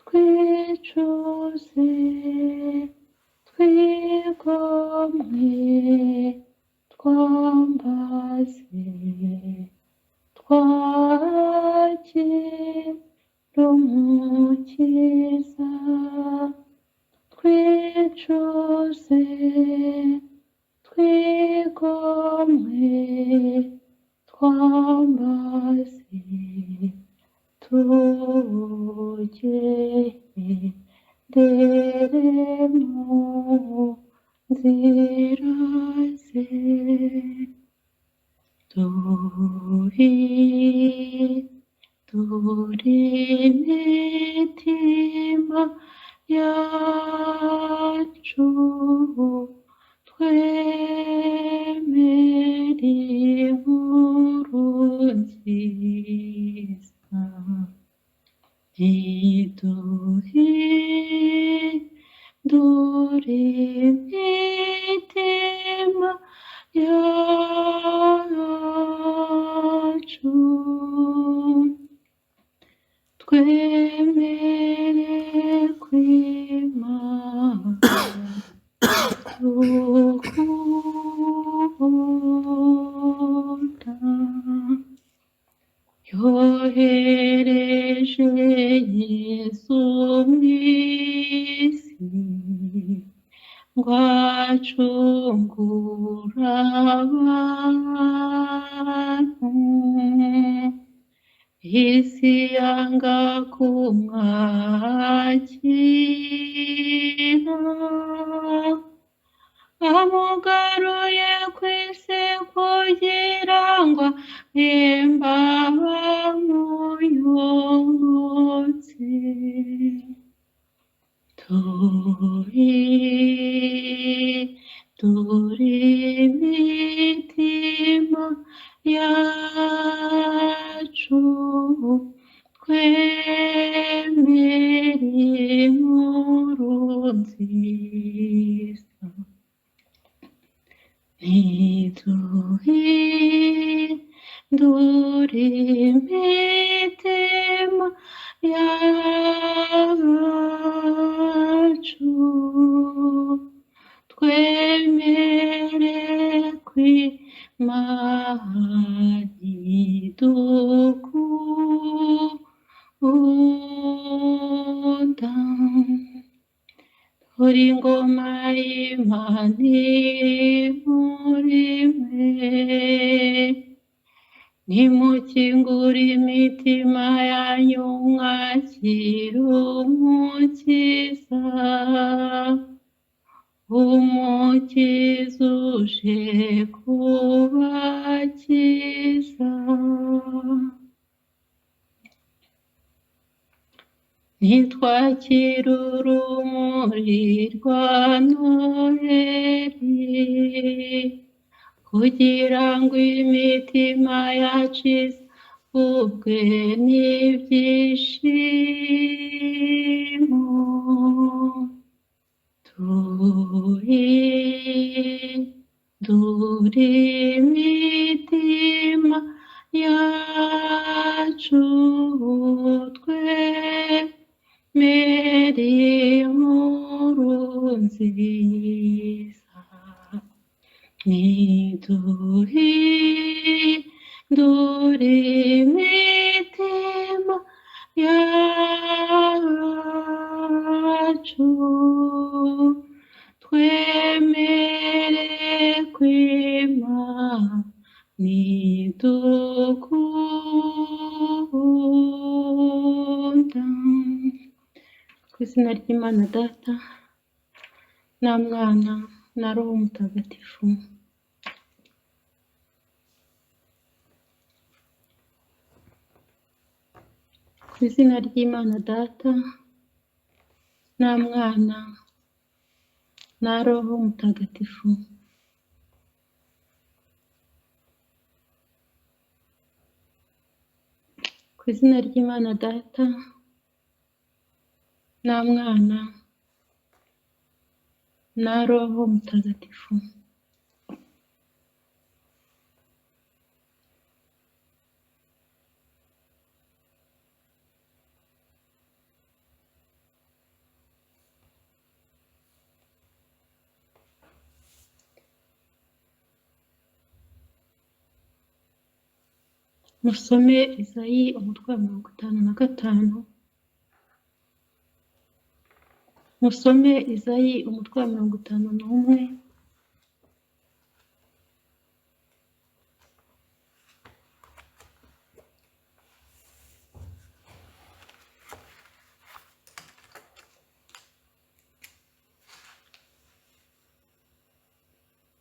twicuze twigomwe twambaze twakira umukiza twicuze twigomwe twambaze tugendere mu nzira ze duhindure imitima yacu twemere inkuru nziza duhindure imitima yacu twemere kwimana dukunda yohereje Yesu mw'isi ngo acungure abantu isi yanga kumwakira amugaruye ku isi kugira ngo ahembe abamuyobotse duhindure imitima yacu twemere inkuru nziza ntiduhindure imitima yacu twemere kwimana idukunda dore ingoma y'Imana iri muri mwe nimukingure imitima yanyu mwakire umukiza umukiza uje kubakiza nitwakire urumuri rwa Noheli kugira ngo imitima yacu isukwe n'ibyishimo duhindure imitima yacu twemere inkuru nziza ntiduhindure imitima yacu twemere kwimana idukunda ku izina ry'Imana Data na Mwana na Roho Mutagatifu. Ku izina ry'Imana Data na Mwana na Roho Mutagatifu. Ku izina ry'Imana Data na Mwana na Roho Mutagatifu. Musome Izayi umutwe wa 55. Musome Izayi umutwe wa 51.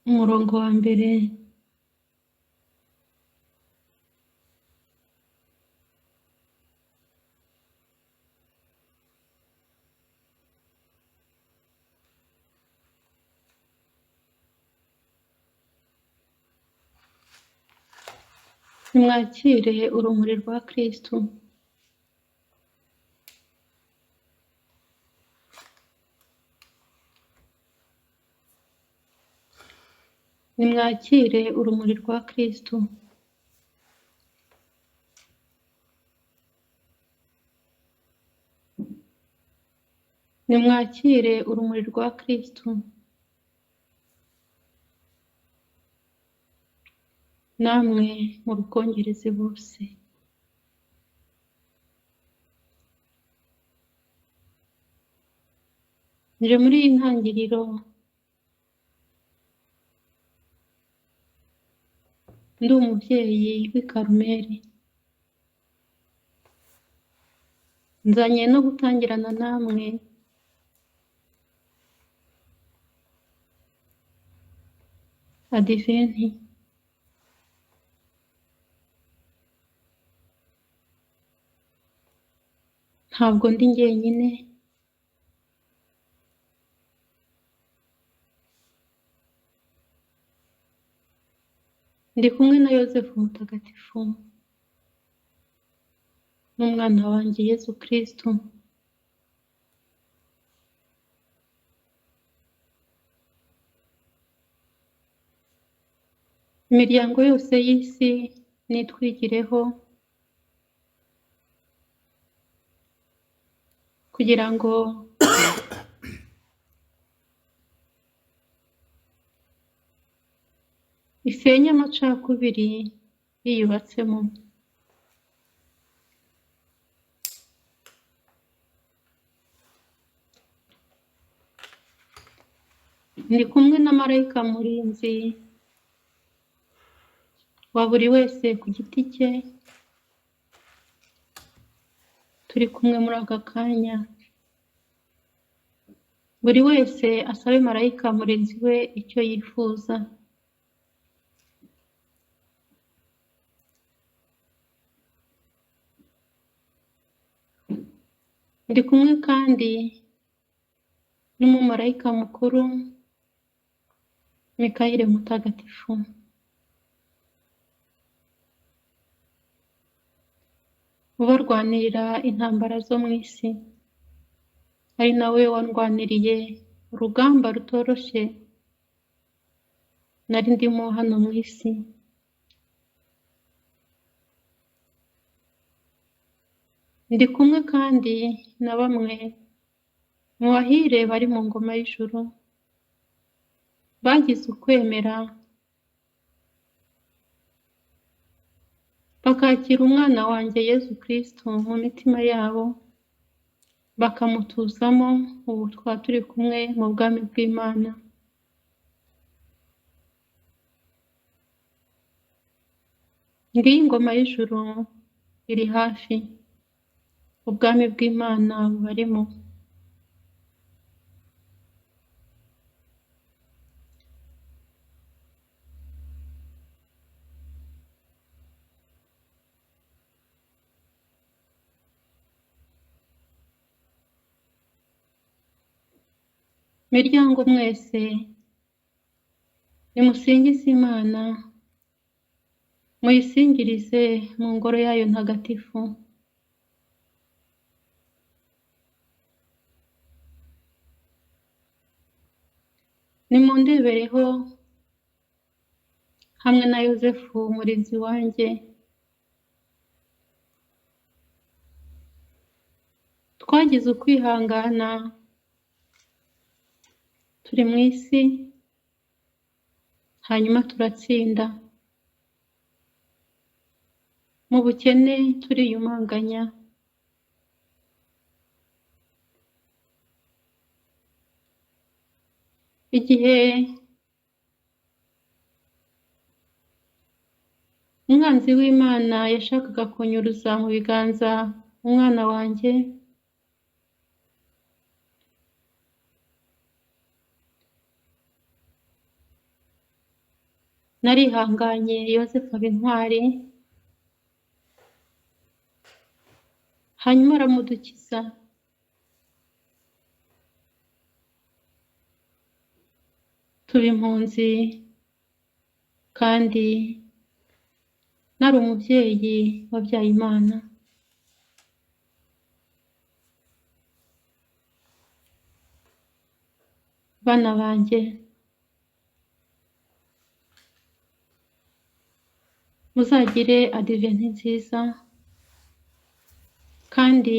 Umurongo wa mbere. Nimwakire urumuri rwa Kristo. Nimwakire urumuri rwa Kristo. Nimwakire urumuri rwa Kristo. Namwe murukongereze bose. Nje muri iyi ntangiriro ndi umubyeyi w'i Karumeli. Nzanye no gutangirana namwe Adiventi. Ntabwo ndi jyenyine. Ndi kumwe na Yosefu Mutagatifu n'umwana wanjye Yesu Kristo. Imiryango yose y'isi nitwigireho kugira ngo isenye amacakubiri yiyubatsemo. Ndi kumwe na marayika murinzi wa buri wese ku giti cye. Turi kumwe muri aka kanya. Buri wese asabe marayika murinzi we icyo yifuza. Ndi kumwe kandi n'umumarayika mukuru Mikayire Mutagatifu. Ubarwanirira intambara zo mu isi. Ari nawe wandwaniriye urugamba rutoroshye nari ndimo hano mu isi. Ndi kumwe kandi na bamwe mu bahire bari mu ngoma y'ijuru bagize ukwemera bakakira umwana wanjye Yesu Kristo mu mitima yabo, bakamutuzamo. Ubu twaba turi kumwe mu bwami bw'Imana. Ngiyi ingoma y'ijuru iri hafi, ubwami bw'Imana bubarimo. Miryango mwese nimusingize Imana, muyisingirize mu ngoro yayo ntagatifu. Nimundebereho hamwe na Yosefu umurinzi wanjye. Twagize ukwihangana turi mu isi, hanyuma turatsinda. mu bukene turiyumanganya, igihe umwanzi w'Imana yashakaga kunyuruza mu biganza umwana wanjye, narihanganye Yozefu aba intwari, hanyuma aramudukiza. Tuba impunzi kandi nari umubyeyi wabyaye Imana. Bana banjye, muzagire adiventi nziza kandi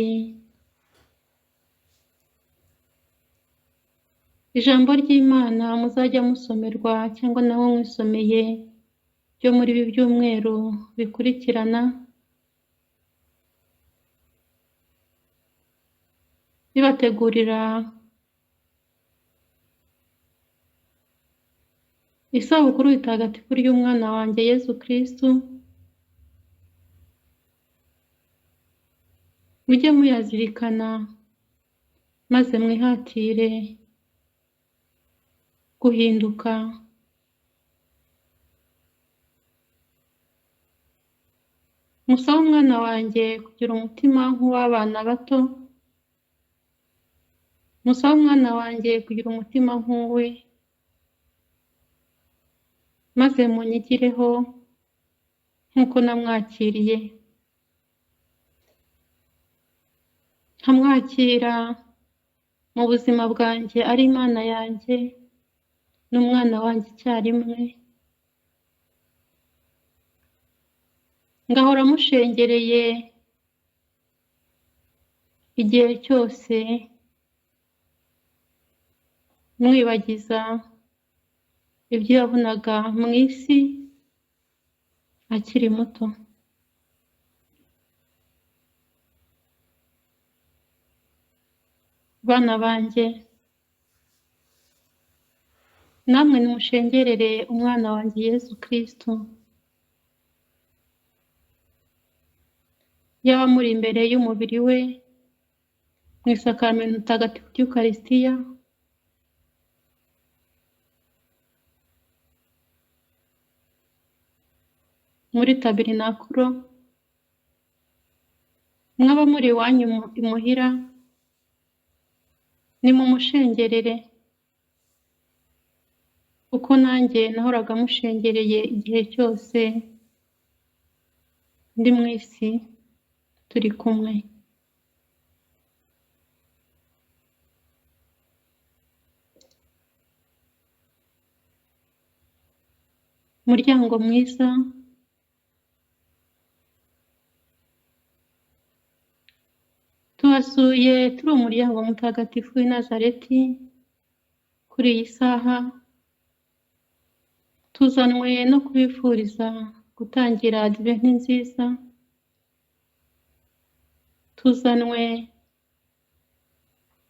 ijambo ry'Imana muzajya musomerwa cyangwa naho mwisomeye byo muri ibi byumweru bikurikirana, bibategurira isabukuru ritagatifu ry'umwana wanjye Yezu Kristu, mujye muyazirikana maze mwihatire guhinduka. Musabe umwana wanjye kugira umutima nk'uw'abana bato, musabe umwana wanjye kugira umutima nk'uwe, maze munyigireho nk'uko namwakiriye. Nkamwakira mu buzima bwanjye ari Imana yanjye n'umwana wanjye icyarimwe, ngahora mushengereye igihe cyose, mwibagiza ibyo yabonaga mu isi akiri muto. Bana banjye, namwe nimushengerere umwana wanjye Yezu Kristu. Yaba muri imbere y'umubiri we mu isakaramentu ntagatifu ry'Ukaristiya, muri tabernakulo, mwaba muri iwanyu imuhira, nimumushengerere uko nanjye nahoraga mushengereye igihe cyose ndi mu isi turi kumwe. Umuryango mwiza, tubasuye turi umuryango mutagatifu w'i Nazareti kuri iyi saha, tuzanwe no kubifuriza gutangira adiventi nziza, tuzanwe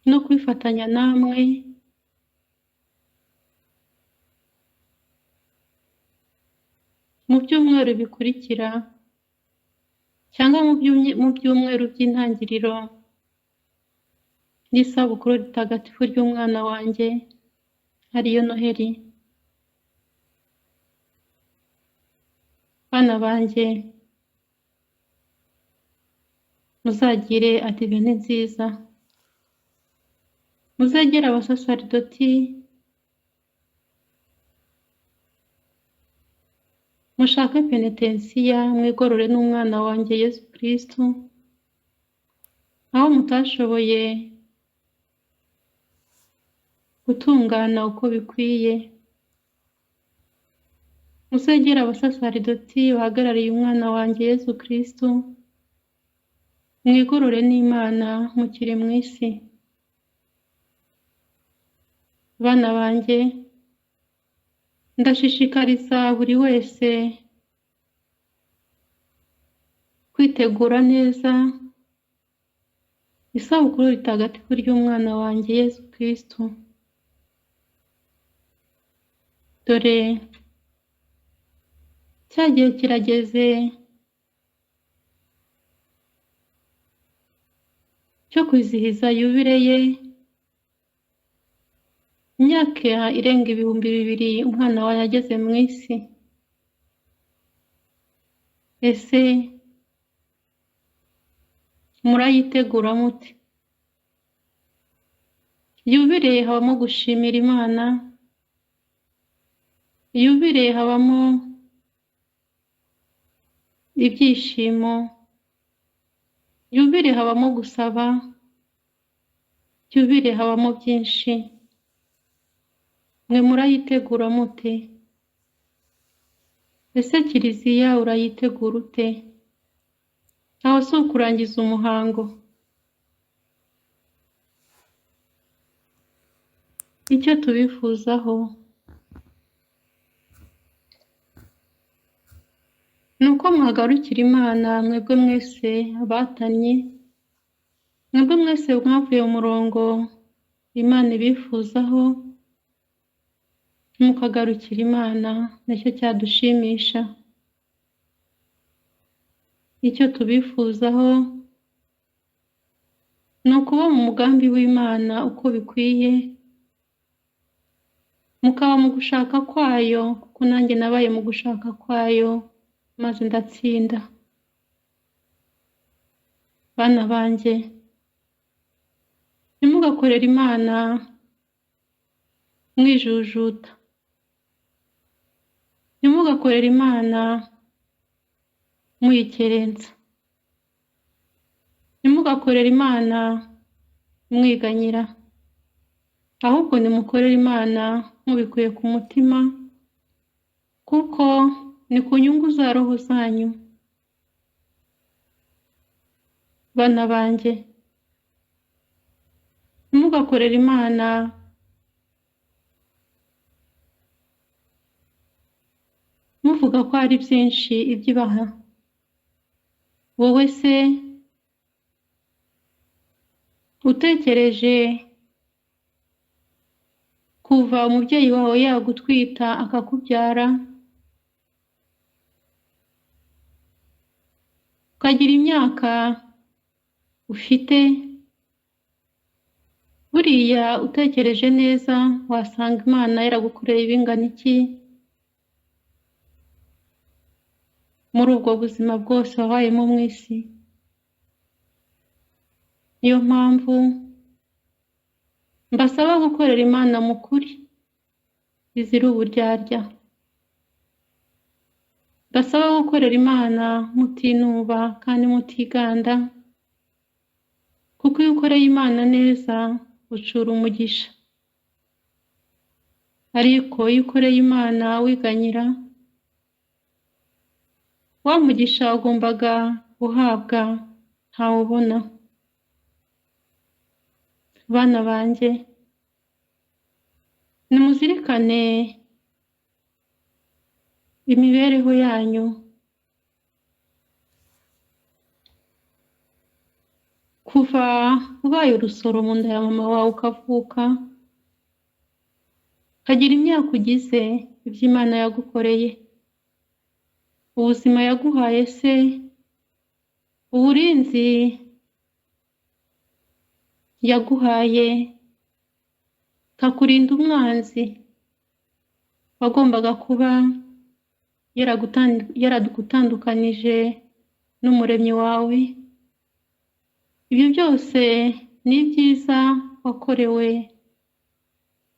no kwifatanya namwe mu byumweru bikurikira cyangwa mu byumweru by'intangiriro n'isabukuru ritagatifu ry'umwana wanjye ariyo Noheli. Bana banjye, muzagire adiventi nziza, muzegere abasasaridoti, mushake penetensiya, mwigorore n'umwana wanjye Yezu Kristu, aho mutashoboye gutungana uko bikwiye. Muzegere abasasaridoti bahagarariye umwana wanjye Yezu Kristu, mwigorore n'Imana mukiri mu isi. Bana banjye, ndashishikariza buri wese kwitegura neza isabukuru ritagatifu ry'umwana wanjye Yesu Kristo. Dore cya gihe kirageze cyo kwizihiza yubile ye, imyaka irenga 2000 umwana wawe yageze mu isi. Ese murayitegura mute? Yubile habamo gushimira Imana, yubile habamo ibyishimo, yubile habamo gusaba, yubile habamo byinshi. Mwe murayitegura mute? Ese kiliziya urayitegura ute? Aho si ukurangiza umuhango. Icyo tubifuzaho ni uko mwagarukira Imana, mwebwe mwese abatanye, mwebwe mwese mwavuye mu murongo Imana ibifuzaho, mukagarukira Imana, nicyo cyadushimisha. Icyo tubifuzaho ni ukuba mu mugambi w'Imana uko bikwiye, mukaba mu gushaka kwayo, kuko nanjye nabaye mu gushaka kwayo maze ndatsinda. Bana banjye, ntimugakorere Imana mwijujuta, ntimugakorere Imana muyikerensa, ntimugakorere Imana mwiganyira, ahubwo nimukorere Imana mubikuye ku mutima, kuko ni ku nyungu za roho zanyu. Bana banjye, ntimugakorere Imana muvuga ko hari byinshi ibyo ibaha. Wowe se utekereje kuva umubyeyi wawe yagutwita akakubyara, ukagira imyaka ufite, buriya utekereje neza wasanga Imana yaragukoreye ibingana iki muri ubwo buzima bwose wabayemo mu isi? Niyo mpamvu mbasaba gukorera Imana mu kuri bizira uburyarya. Mbasaba gukorera Imana mutinuba kandi mutiganda, kuko iyo ukoreye Imana neza ucura umugisha. Ariko iyo ukoreye Imana wiganyira, wa mugisha ugombaga guhabwa ntawubona. Bana banjye, nimuzirikane imibereho yanyu. Kuva ubaye urusoro mu nda ya mama wawe ukavuka, ukagira imyaka ugize, ibyo Imana yagukoreye, ubuzima yaguhaye se, uburinzi yaguhaye, kakurinda umwanzi wagombaga kuba yaragutandukanije n'umuremyi wawe. Ibyo byose ni byiza wakorewe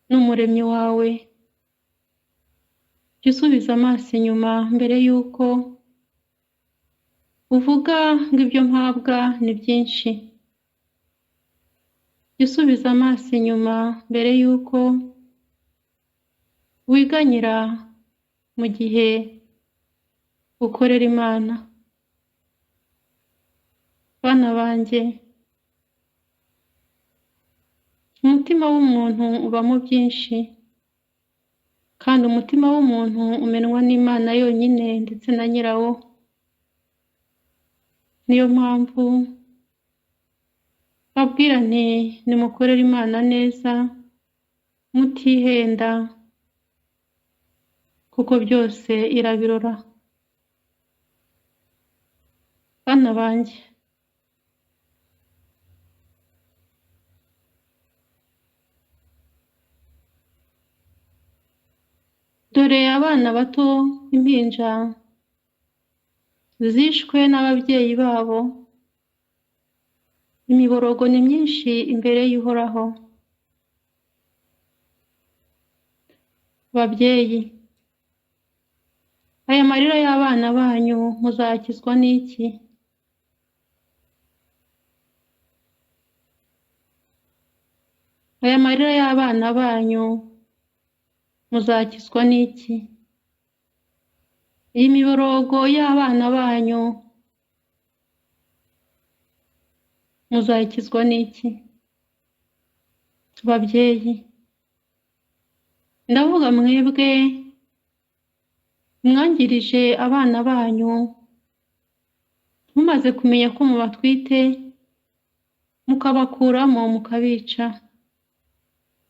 n'umuremyi wawe. Jya usubiza amaso inyuma mbere y'uko uvuga ngo ibyo mpabwa ni byinshi. Jya usubiza amaso inyuma mbere y'uko wiganyira mu gihe ukorera Imana. Bana banjye, umutima w'umuntu ubamo byinshi, kandi umutima w'umuntu umenwa n'Imana yonyine ndetse na nyirawo. Niyo mpamvu babwira nti nimukorere Imana neza mutihenda, kuko byose irabirora. Bana banjye, dore abana bato, impinja zishwe n'ababyeyi babo, imiborogo ni myinshi imbere y'Uhoraho. Babyeyi, aya marira y'abana banyu muzakizwa n'iki? Aya marira y'abana banyu muzakizwa n'iki? Iyi miborogo y'abana banyu muzakizwa n'iki? Babyeyi, ndavuga mwebwe mwangirije abana banyu mumaze kumenya ko mubatwite, mukabakuramo mukabica.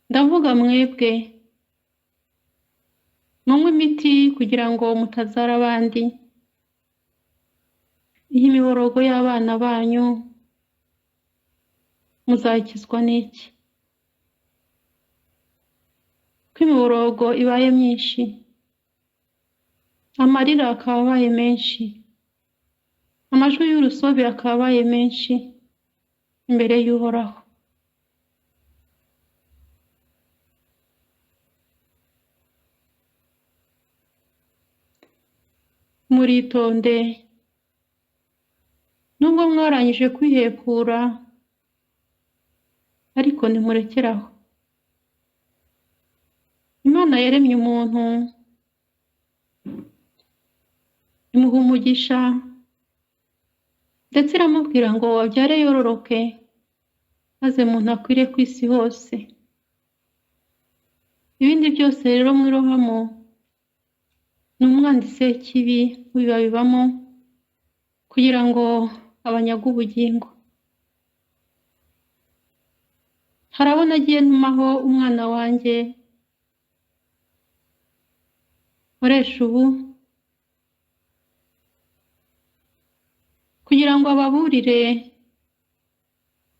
Ndavuga mwebwe munywe imiti kugira ngo mutazara abandi. Iyi miborogo y'abana banyu muzakizwa n'iki? Ko imiborogo ibaye myinshi, amarira akaba abaye menshi, amajwi y'urusobe akaba abaye menshi imbere y'Uhoraho. Muritonde, nubwo mwarangije kwihekura, ariko ntimurekeraho. Imana yaremye umuntu imuha umugisha, ndetse iramubwira ngo abyare yororoke, maze umuntu akwire ku isi hose. Ibindi byose rero mwirohamo ni umwanzi Sekibi ubibabibamo kugira ngo abanyage ubugingo. Hari abo nagiye ntumaho umwana wanjye nkoresha ubu kugira ngo ababurire,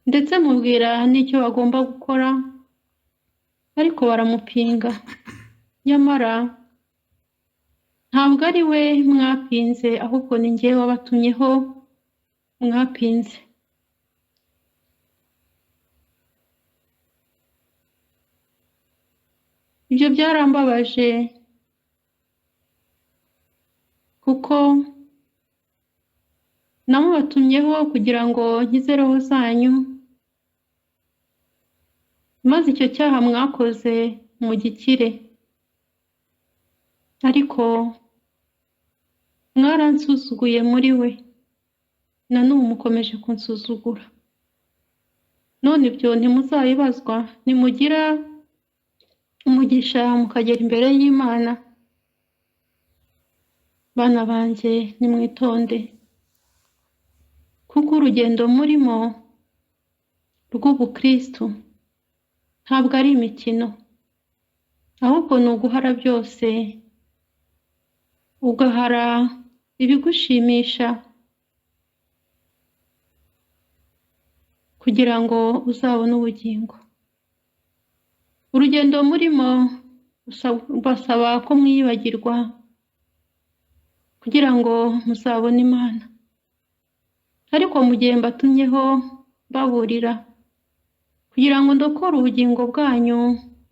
ndetse mubwira n'icyo bagomba gukora, ariko baramupinga. Nyamara ntabwo ari we mwapinze, ahubwo ni njye wabatumyeho mwapinze. Ibyo byarambabaje, kuko namubatumyeho kugira ngo nkize roho zanyu, maze icyo cyaha mwakoze mugikire. Ariko mwaransuzuguye muri we, na n'ubu mukomeje kunsuzugura. None ibyo ntimuzabibazwa, nimugira umugisha mukagera imbere y'Imana. Bana banjye, nimwitonde, kuko urugendo murimo rw'ubukristu ntabwo ari imikino, ahubwo ni uguhara byose, ugahara ibigushimisha kugira ngo uzabone ubugingo. Urugendo murimo basaba ko mwiyibagirwa kugira ngo muzabone Imana. Ariko mu gihe mbatumyeho baburira kugira ngo ndokore ubugingo bwanyu,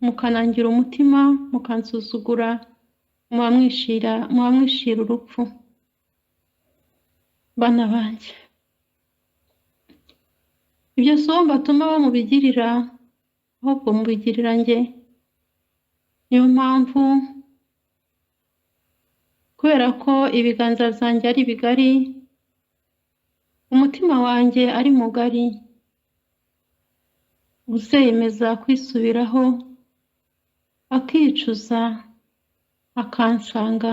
mukanangira umutima, mukansuzugura, muba mwishira urupfu. Bana banjye, ibyo si bo mbatuma bamubigirira, ahubwo mubigirira njye. Niyo mpamvu, kubera ko ibiganza byanjye ari bigari, umutima wanjye ari mugari, uzemeza kwisubiraho, akicuza, akansanga,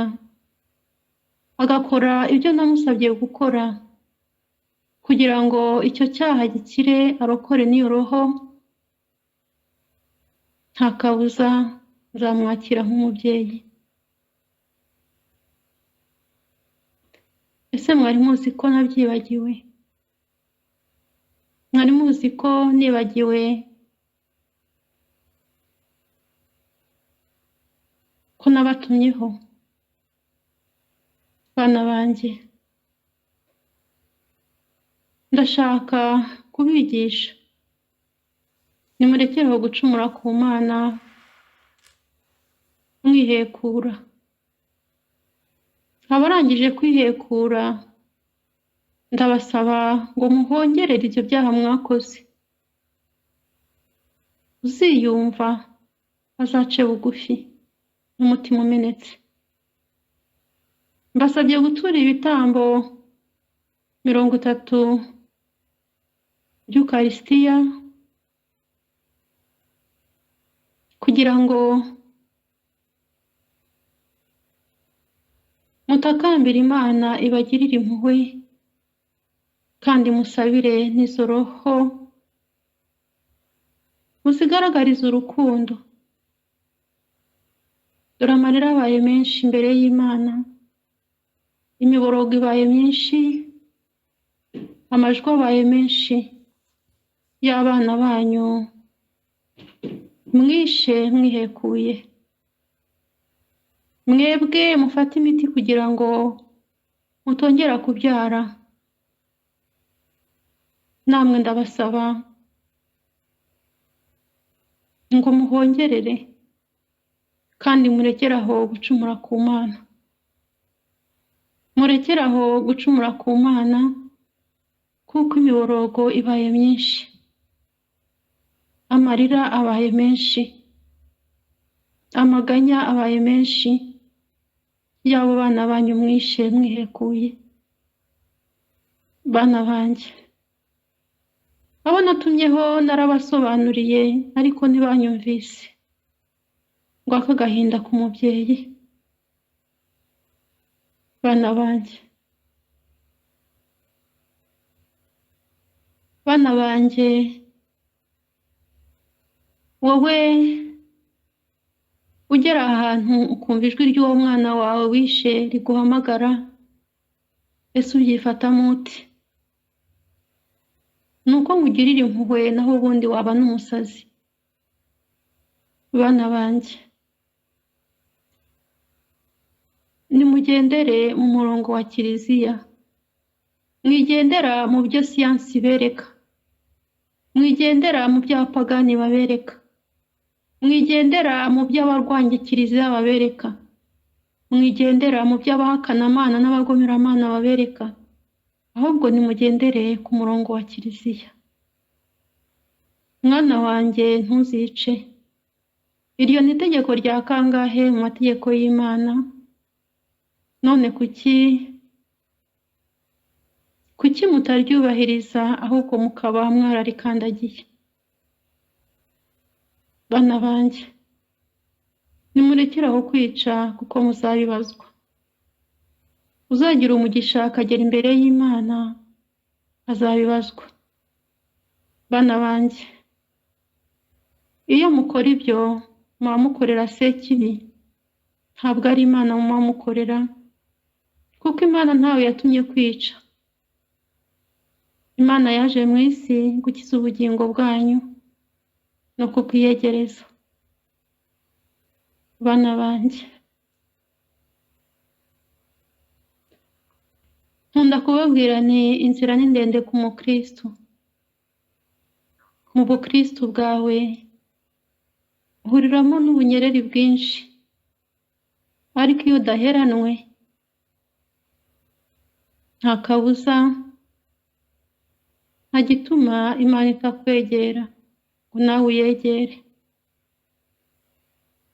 agakora ibyo namusabye gukora, kugira ngo icyo cyaha gikire arokore n'iyo roho, nta kabuza nzamwakira nk'umubyeyi. Ese mwari muzi ko nabyibagiwe? Mwari muzi ko nibagiwe ko nabatumyeho? Bana banjye, ndashaka kubigisha, nimurekereho gucumura ku Mana mwihekura. Abarangije kwihekura, ndabasaba ngo muhongerere ibyo byaha mwakoze. Uziyumva azace bugufi n'umutima umenetse. Mbasabye gutura ibitambo 30 by'Ukarisitiya kugira ngo mutakambira Imana ibagirire impuhwe, kandi musabire n'izo roho muzigaragarize urukundo. Dore amarira abaye menshi imbere y'Imana, imiborogo ibaye myinshi, amajwi abaye menshi y'abana banyu mwishe mwihekuye. Mwebwe mufate imiti kugira ngo mutongera kubyara. Namwe ndabasaba ngo muhongerere kandi murekeraho gucumura ku Mana. Murekeraho gucumura ku Mana kuko imiborogo ibaye myinshi, amarira abaye menshi, amaganya abaye menshi y'abo bana banyu mwishe mwihekuye. Bana banjye, abo natumyeho narabasobanuriye ariko ntibanyumvise. Ngo aka gahinda k'umubyeyi. Bana banjye, bana banjye, wowe ugera ahantu ukumva ijwi ry'uwo mwana wawe wishe riguhamagara, ese ubyifatamo ute? Nuko ngugirira impuhwe naho ubundi waba n'umusazi. Bana banjye, nimugendere mu murongo wa Kiliziya, mwigendera mu byo siyansi ibereka, mwigendera mu byo abapagani babereka, mwigendera mu byo abarwanya Kiliziya babereka, mwigendera mu byo abahakanamana n'abagomeramana babereka, ahubwo nimugendere ku murongo wa Kiliziya. Mwana wanjye, ntuzice. Iryo ni itegeko rya kangahe mu mategeko y'Imana? None kuki mutaryubahiriza ahubwo mukaba mwararikandagiye? Bana banjye, nimurekeraho kwica kuko muzabibazwa. Uzagira umugisha akagera imbere y'Imana azabibazwa. Bana banjye, iyo mukora ibyo muba mukorera Sekibi, ntabwo ari Imana muba mukorera, kuko Imana ntawe yatumye kwica. Imana yaje mu isi gukiza ubugingo bwanyu no kubwiyegereza. Bana banjye, nkunda kubabwira ni inzira ni ndende ku mukristo. Mu bukristo bwawe uhuriramo n'ubunyereri bwinshi, ariko iyo udaheranwe nta kabuza, nta gituma Imana itakwegera ngo nawe uyegere.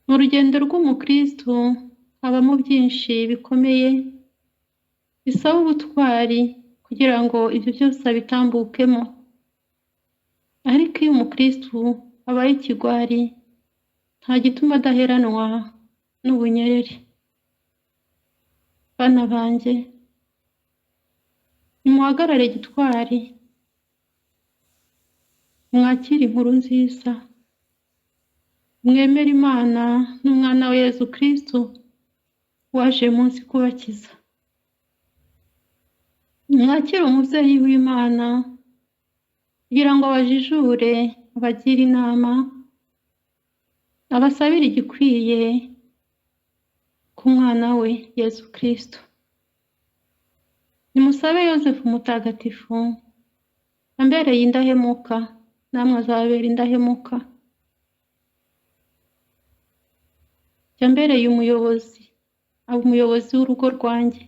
Mu rugendo rw'umukristo habamo byinshi bikomeye bisaba ubutwari kugira ngo ibyo byose abitambukemo. Ariko iyo umukristo abaye ikigwari, nta gituma adaheranwa n'ubunyereri. Bana banjye, nimuhagarare gitwari, mwakire inkuru nziza, mwemere Imana n'umwana we Yezu Kristo waje munsi kubakiza. Mwakire umubyeyi w'Imana kugira ngo abajijure, abagire inama, abasabire igikwiye ku mwana we Yezu Kristo. Nimusabe Yosefu mutagatifu ambereye indahemuka, namwe azababera indahemuka. Yambereye umuyobozi, aba umuyobozi w'urugo rwanjye.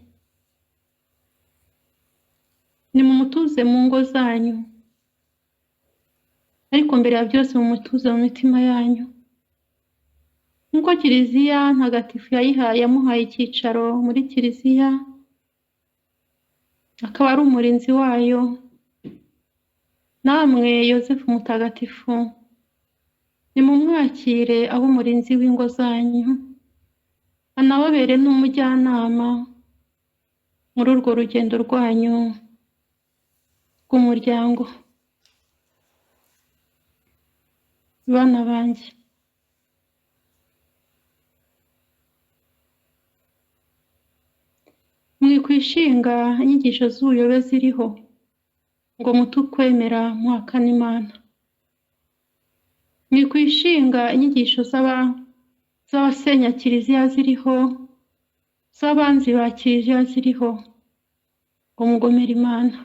Nimumutuze mu ngo zanyu, ariko mbere ya byose mumutuze mu mitima yanyu. Nk'uko Kiliziya ntagatifu yamuhaye icyicaro muri Kiliziya, akaba ari umurinzi wayo, namwe Yosefu mutagatifu nimumwakire aho umurinzi w'ingo zanyu, anababere n'umujyanama muri urwo rugendo rwanyu rw'umuryango. Bana banjye, mwikwishinga inyigisho z'ubuyobe ziriho ngo mutukwemera muhakana Imana. Mwikwishinga inyigisho z'abasenya Kiliziya ziriho, z'abanzi ba Kiliziya ziriho ngo mugomere Imana.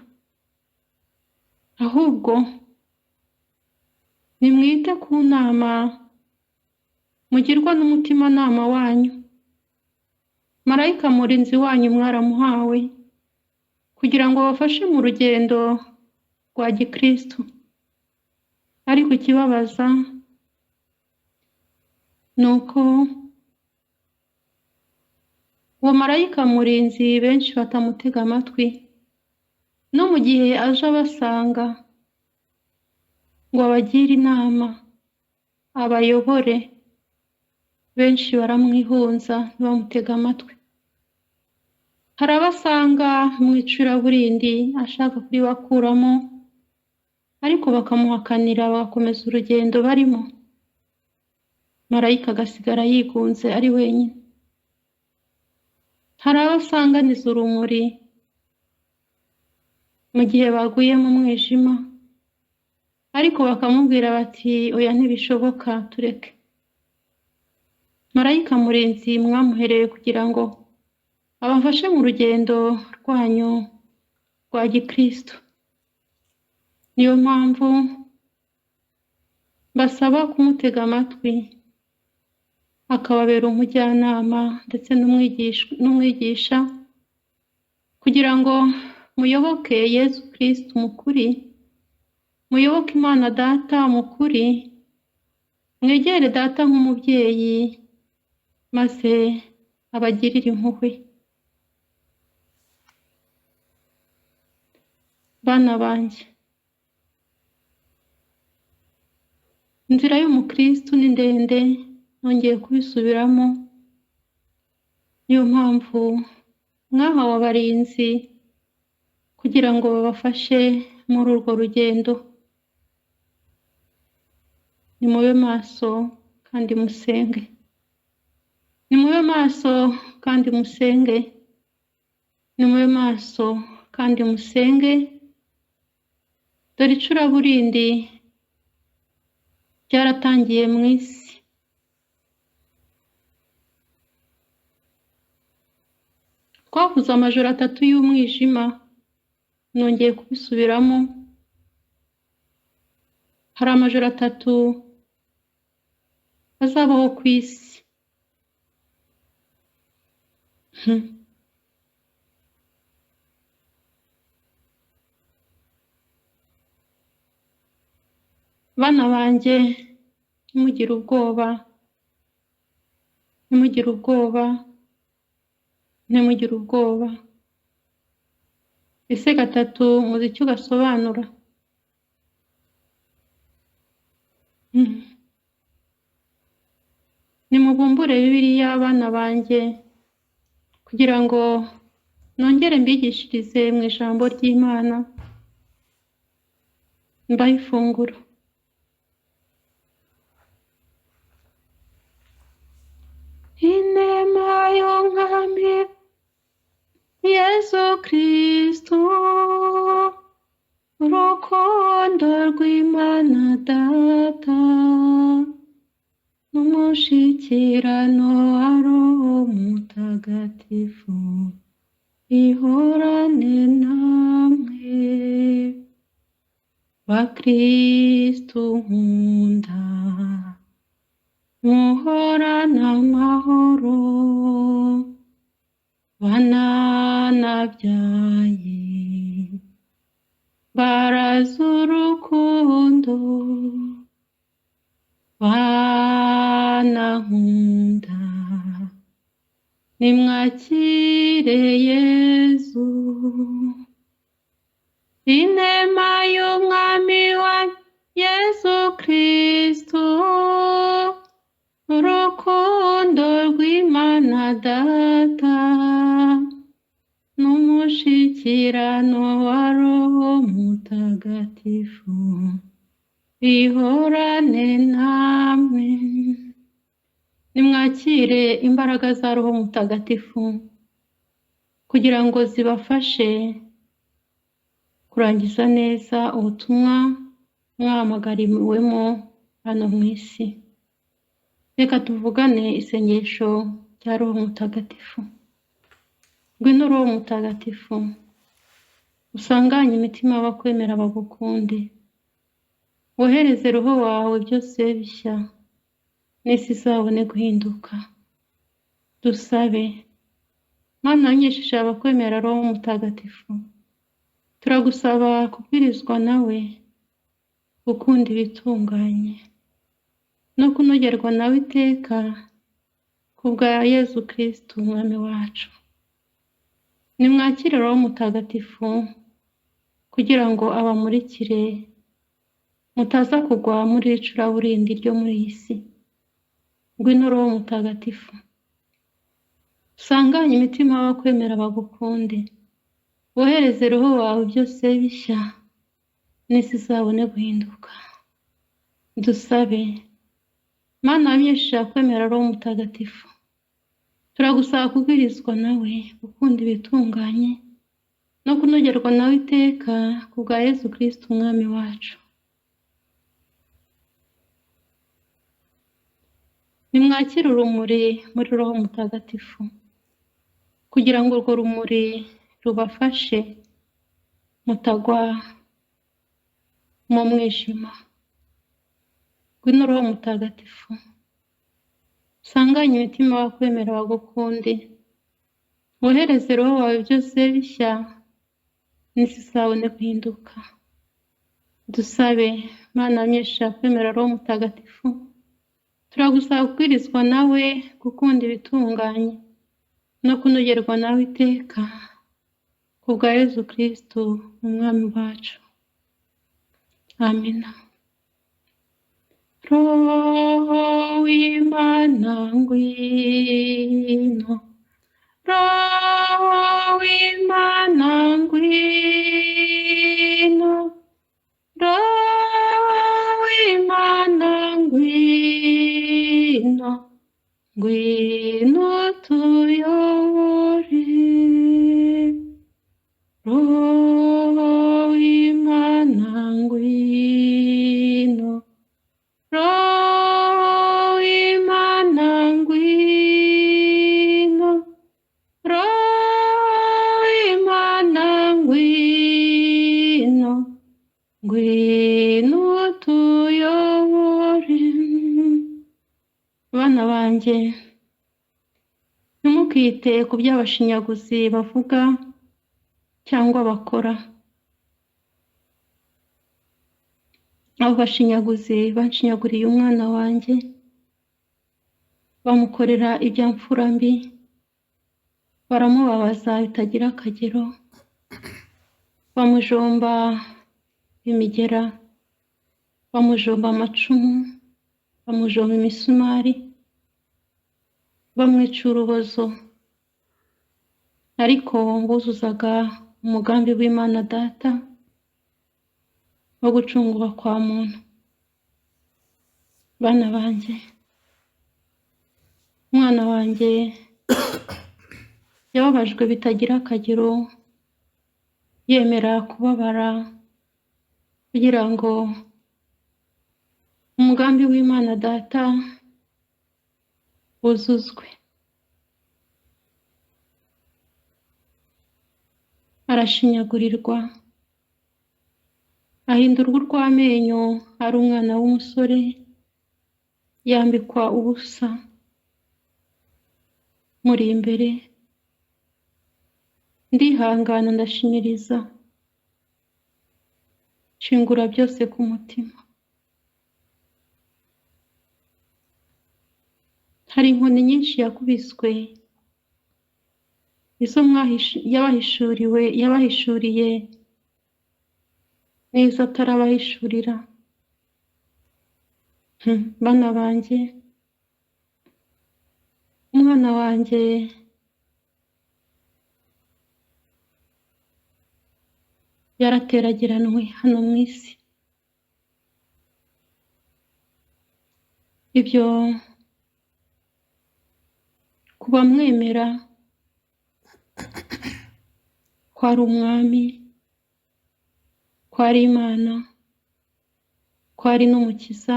Ahubwo nimwite ku nama mugirwa n'umutimanama wanyu. Marayika murinzi wanyu mwaramuhawe kugira ngo bafashe mu rugendo rwa gikristo. Ariko ikibabaza ni uko uwo marayika murinzi benshi batamutega amatwi, no mu gihe aje abasanga ngo abagire inama, abayobore, benshi baramwihunza ntibamutega amatwi. Hari abasanga mu icuraburindi ashaka kuribakuramo, ariko bakamuhakanira bagakomeza urugendo barimo. Marayika agasigara yigunze ari wenyine. Hari abasanganiza urumuri mu gihe baguye mu mwijima, ariko bakamubwira bati oya ntibishoboka tureke. Marayika murinzi mwamuhereye kugira ngo abafashe mu rugendo rwanyu rwa gikristo. Niyo mpamvu basaba kumutega amatwi, akababera umujyanama ndetse n'umwigisha, kugira ngo muyoboke Yezu Kristo mukuri, muyoboke Imana Data mukuri, mwegere Data nk'umubyeyi, maze abagirire impuhwe. Bana banjye, inzira y'umukristo ni ndende, nongeye kubisubiramo. Niyo mpamvu mwahawe abarinzi kugira ngo babafashe muri urwo rugendo. Nimube maso kandi musenge. Nimube maso kandi musenge. Nimube maso kandi musenge. Dore icuraburindi ryaratangiye mu isi. Twavuze amajoro 3 y'umwijima, nongeye kubisubiramo. Hari amajoro 3 azabaho ku isi. Bana banjye, ntimugire ubwoba, ntimugire ubwoba, ntimugire ubwoba. Ese 3 muzi icyo gasobanura? Nimubumbure Bibiliya bana banjye, kugira ngo nongere mbigishirize mu ijambo ry'Imana. Mbahe ifunguro. Inema y'Umwami Yesu Kristo, urukundo rw'Imana Data, n'umushyikirano wa Roho Mutagatifu, ihorane namwe. Bakristu nkunda, muhorane amahoro, bana nabyaye, baraza urukundo, bana nkunda, nimwakire Yezu. Inema y'Umwami wa Yesu Kristo, urukundo rw'Imana Data, n'umushyikirano wa Roho Mutagatifu, ihorane namwe. Nimwakire imbaraga za Roho Mutagatifu kugira ngo zibafashe kurangiza neza ubutumwa mwahamagariwemo hano mu isi. Reka tuvugane isengesho rya Roho Mutagatifu. Ngwino Roho Mutagatifu, usanganye imitima y'abakwemera bagukunde, wohereze Roho wawe byose bishya, n'isi izabone guhinduka. Dusabe. Mana wanyeshije abakwemera Roho Mutagatifu, turagusaba kubwirizwa nawe, gukunda ibitunganye, no kunogerwa nawe iteka kubwa Yezu Kristo Umwami wacu. Nimwakire Roho Mutagatifu kugira ngo abamurikire, mutaza kugwa muri icuraburindi ryo muri iyi si. Ngwino Roho Mutagatifu, usanganye imitima y'abakwemera bagukunde, wohereze Roho wawe byose bishya, n'isi izabone guhinduka. Dusabe. Mana wanyeshije abakwemera Roho Mutagatifu, turagusaba kubwirizwa nawe, gukunda ibitunganye, no kunogerwa nawe iteka kubwa Yezu Kristo Umwami wacu. Nimwakire urumuri muri Roho Mutagatifu kugira ngo urwo rumuri rubafashe mutagwa mu mwijima. Ngwino Roho Mutagatifu, usanganye imitima y'abakwemera bagukunde, wohereze Roho wawe byose bishya, n'isi izabone guhinduka. Dusabe. Mana wanyeshije abakwemera Roho Mutagatifu, turagusaba kubwirizwa nawe, gukunda ibitunganye, no kunogerwa nawe iteka kubwa Yezu Kristo Umwami wacu. Amina. Roho w'Imana ngwino, Roho w'Imana ngwino, Roho w'Imana ngwino, ngwino tuyobore. Roho w'Imana ngwino, Roho w'Imana ngwino, Roho w'Imana ngwino, ngwino tuyobore. Bana banjye, ntimukite ku by'abashinyaguzi bavuga cyangwa bakora. Abo bashinyaguzi banshinyaguriye umwana wanjye, bamukorera ibyamfura mbi, baramubabaza bitagira akagero, bamujomba imigera, bamujomba amacumu, bamujomba imisumari, bamwica urubozo. ariko buzuzaga umugambi w'Imana Data wo gucungura kwa muntu. Bana banjye, umwana wanjye yababajwe bitagira akagero, yemera kubabara kugira ngo umugambi w'Imana Data wuzuzwe. Arashinyagurirwa, ahindurwa urw'amenyo, ari umwana w'umusore, yambikwa ubusa muri imbere. Ndihangana, ndashinyiriza, nshingura byose ku mutima. Hari inkoni nyinshi yakubiswe, izo yabahishuriye n'izo atarabahishurira. Bana banjye, umwana wanjye yarateragiranwe hano mu isi. Ibyo kuba mwemera ko ari umwami, ko ari Imana, ko ari n'umukiza,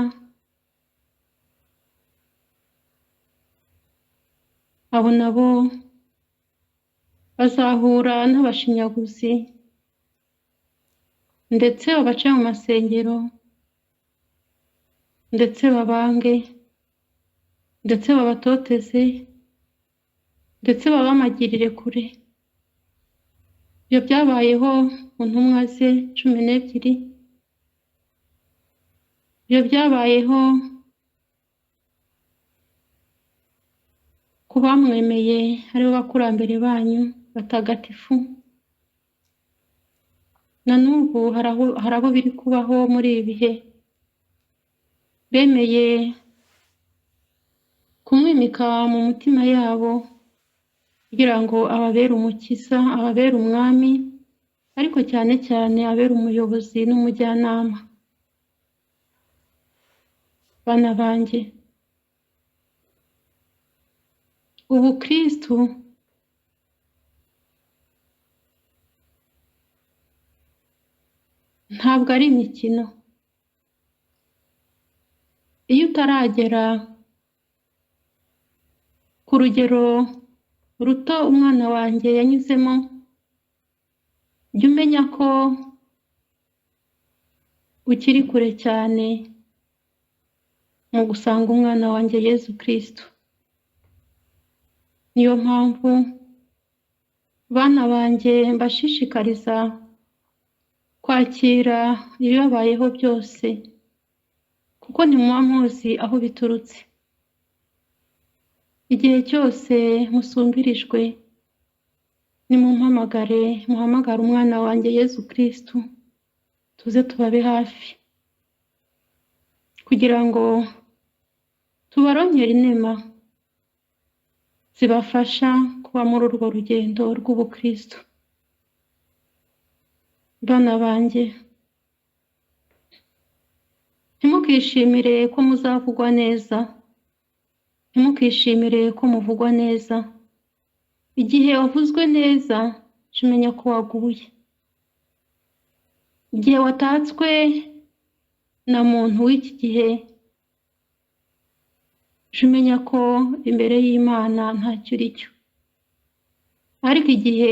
abo nabo bazahura n'abashinyaguzi, ndetse babace mu masengero, ndetse babange, ndetse babatoteze, ndetse babamagirire kure. Ibyo byabayeho mu ntumwa ze 12. Ibyo byabayeho ku bamwemeye, aribo bakurambere banyu batagatifu. Na n'ubu hari abo biri kubaho muri ibi bihe, bemeye kumwimika mu mutima yabo kugira ngo ababere umukiza, ababere umwami, ariko cyane cyane abere umuyobozi n'umujyanama. Bana banjye, ubu Kristu ntabwo ari imikino. Iyo utaragera ku rugero ruto umwana wanjye yanyuzemo, jya umenya ko ukiri kure cyane mu gusanga umwana wanjye Yezu Kristu. Niyo mpamvu bana banjye mbashishikariza kwakira ibibabayeho byose, kuko ntimuba muzi aho biturutse. Igihe cyose musumbirijwe, nimumpamagare, muhamagare umwana wanjye Yezu Kristu, tuze tubabe hafi kugira ngo tubaronkere inema zibafasha kuba muri urwo rugendo rw'ubukristu. Bana banjye, ntimukishimire ko muzavugwa neza, ntimukishimire ko muvugwa neza. Igihe wavuzwe neza, jya umenya ko waguye. Igihe watatswe na muntu w'iki gihe, jya umenya ko imbere y'Imana ntacyo uri cyo. Ariko igihe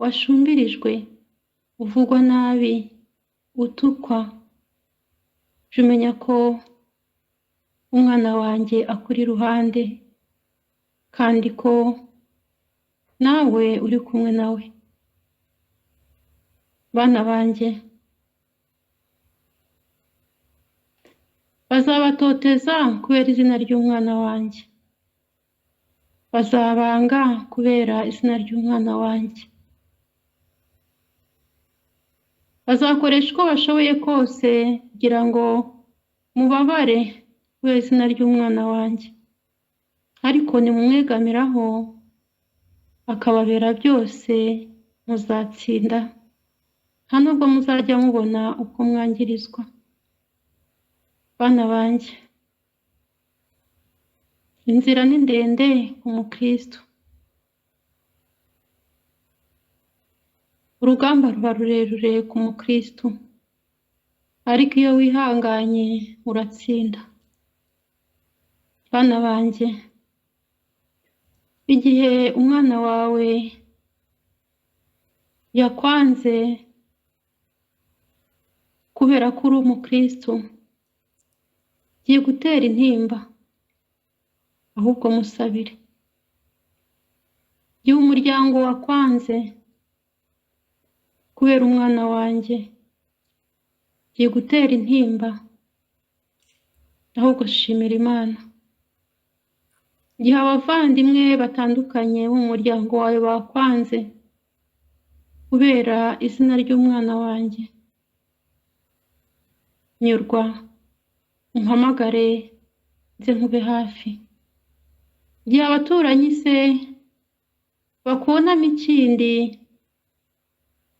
washumbirijwe, uvugwa nabi, utukwa, jya umenya ko umwana wanjye akuri iruhande, kandi ko nawe uri kumwe nawe. Bana banjye, bazabatoteza kubera izina ry'umwana wanjye, bazabanga kubera izina ry'umwana wanjye, bazakoresha uko bashoboye kose kugira ngo mubabare kubera izina ry'umwana wanjye, ariko nimumwegamiraho akababera byose, muzatsinda, nta nubwo muzajya mubona uko mwangirizwa. Bana banjye, inzira ni ndende ku mukristo, urugamba ruba rurerure ku mukristo, ariko iyo wihanganye uratsinda. Bana banjye, igihe umwana wawe yakwanze kubera ko uri umukristo, giye gutera intimba, ahubwo musabire. Igihe umuryango wakwanze kubera umwana wanjye, giye gutera intimba, ahubwo shimira Imana. Igihe abavandimwe batandukanye bo mu muryango wawe bakwanze kubera izina ry'umwana wanjye, nyurwa, umpamagare nze nkube hafi. Igihe abaturanyi se bakubonamo ikindi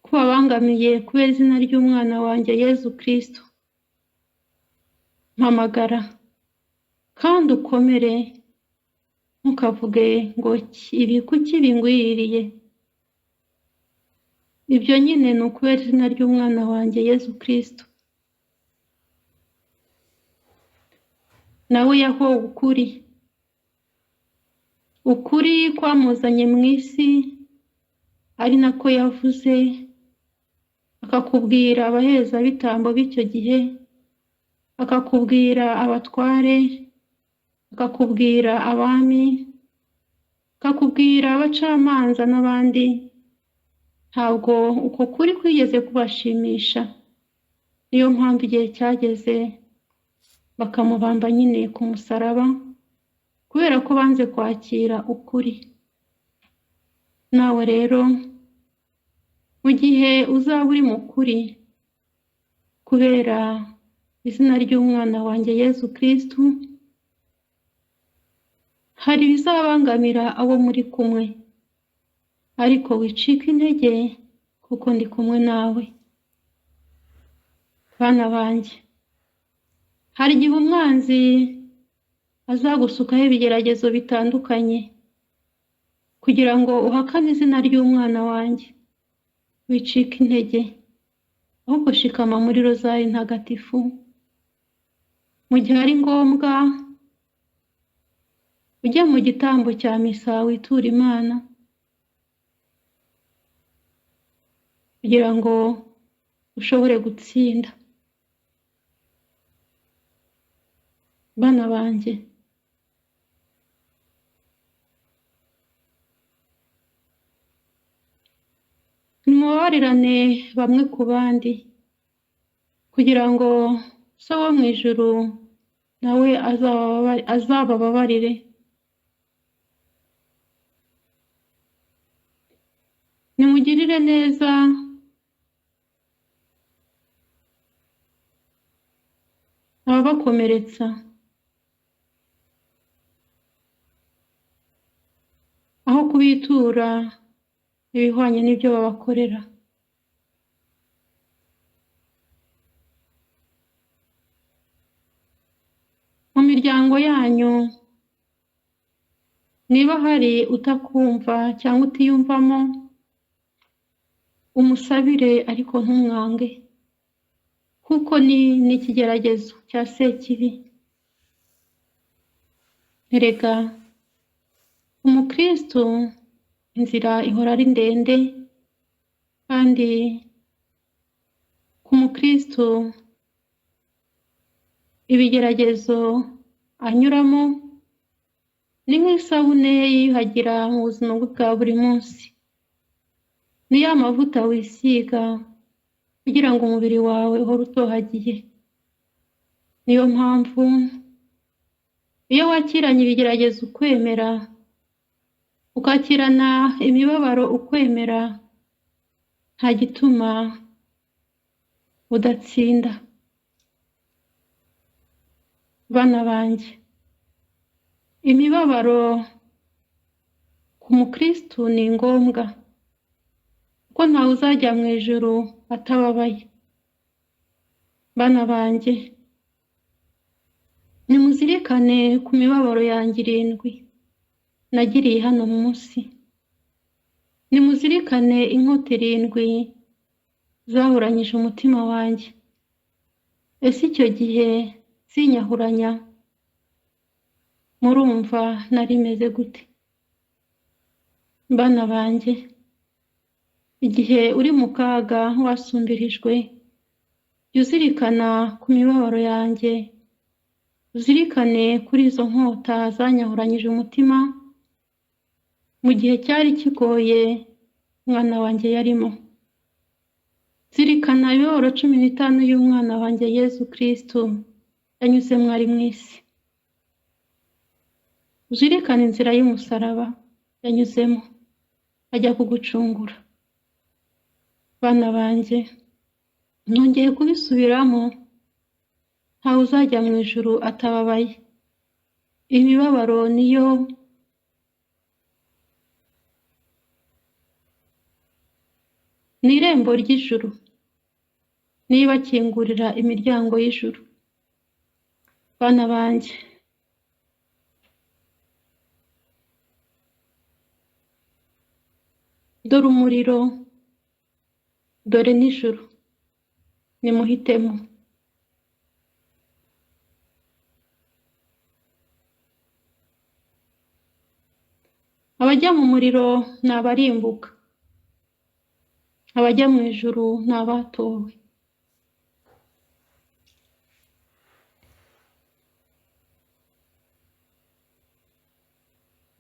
ko babangamiye kubera izina ry'umwana wanjye Yezu Kristo, mpamagara kandi ukomere, ntukavuge ngo ibi kuki bingwiririye. Ibyo nyine ni ukubera izina ry'umwana wanjye Yezu Kristo. Nawe yahowe ukuri, ukuri kwamuzanye mu isi, ari nako yavuze, akakubwira abaherezabitambo b'icyo gihe, akakubwira abatware, akakubwira abami, akakubwira abacamanza n'abandi. Ntabwo uko kuri kwigeze kubashimisha, niyo mpamvu igihe cyageze bakamubamba nyine ku musaraba, kubera ko banze kwakira ukuri. Nawe rero, mu gihe uzaba uri mu kuri kubera izina ry'umwana wanjye Yezu Kristo, hari ibizabangamira abo muri kumwe, ariko wicika intege kuko ndi kumwe nawe. Bana banjye, hari igihe umwanzi azagusukaho ibigeragezo bitandukanye kugira ngo uhakane izina ry'umwana wanjye. Wicika intege, ahubwo shikama muri rozari ntagatifu. Mu gihe ari ngombwa, ujye mu gitambo cya misa witura Imana kugira ngo ushobore gutsinda. Bana banjye, nimubabarirane bamwe ku bandi kugira ngo So wo mu ijuru nawe azabababarire. Nimugirire neza ababakomeretsa, aho kubitura ibihwanye n'ibyo babakorera. Mu miryango yanyu, niba hari utakumva cyangwa utiyumvamo, umusabire ariko ntumwange, kuko ni ikigeragezo cya Sekibi. Erega umukristo inzira ihora ari ndende, kandi ku mukristo ibigeragezo anyuramo ni nk'isabune yiyuhagira mu buzima bwe bwa buri munsi, ni ya mavuta wisiga kugira ngo umubiri wawe uhore utohagiye. Niyo mpamvu iyo wakiranye ibigeragezo ukwemera, ukakirana imibabaro ukwemera, nta gituma udatsinda. Bana banjye, imibabaro ku mukristu ni ngombwa ko ntawe uzajya mu ijuru atababaye. Bana banjye, nimuzirikane ku mibabaro yanjye 7 nagiriye hano munsi. Nimuzirikane inkota 7 zahuranyije umutima wanjye. Ese icyo gihe sinyahuranya, murumva nari meze gute? Bana banjye, igihe uri mu kaga wasumbirijwe, jya uzirikana ku mibabaro yanjye, uzirikane kuri izo nkota zanyahuranyije umutima mu gihe cyari kigoye umwana wanjye yarimo. Zirikana imibabaro 15 y'umwana wanjye Yezu Kristo yanyuze mwari mu isi. Uzirikane inzira y'umusaraba yanyuzemo ajya kugucungura. Bana banjye, nongeye kubisubiramo, ntawe uzajya mu ijuru atababaye. Imibabaro niyo ni irembo ry'ijuru, niba akingurira imiryango y'ijuru. Bana banjye, dore umuriro, dore n'ijuru, nimuhitemo. Abajya mu muriro ni abarimbuka, abajya mu ijuru ni abatowe.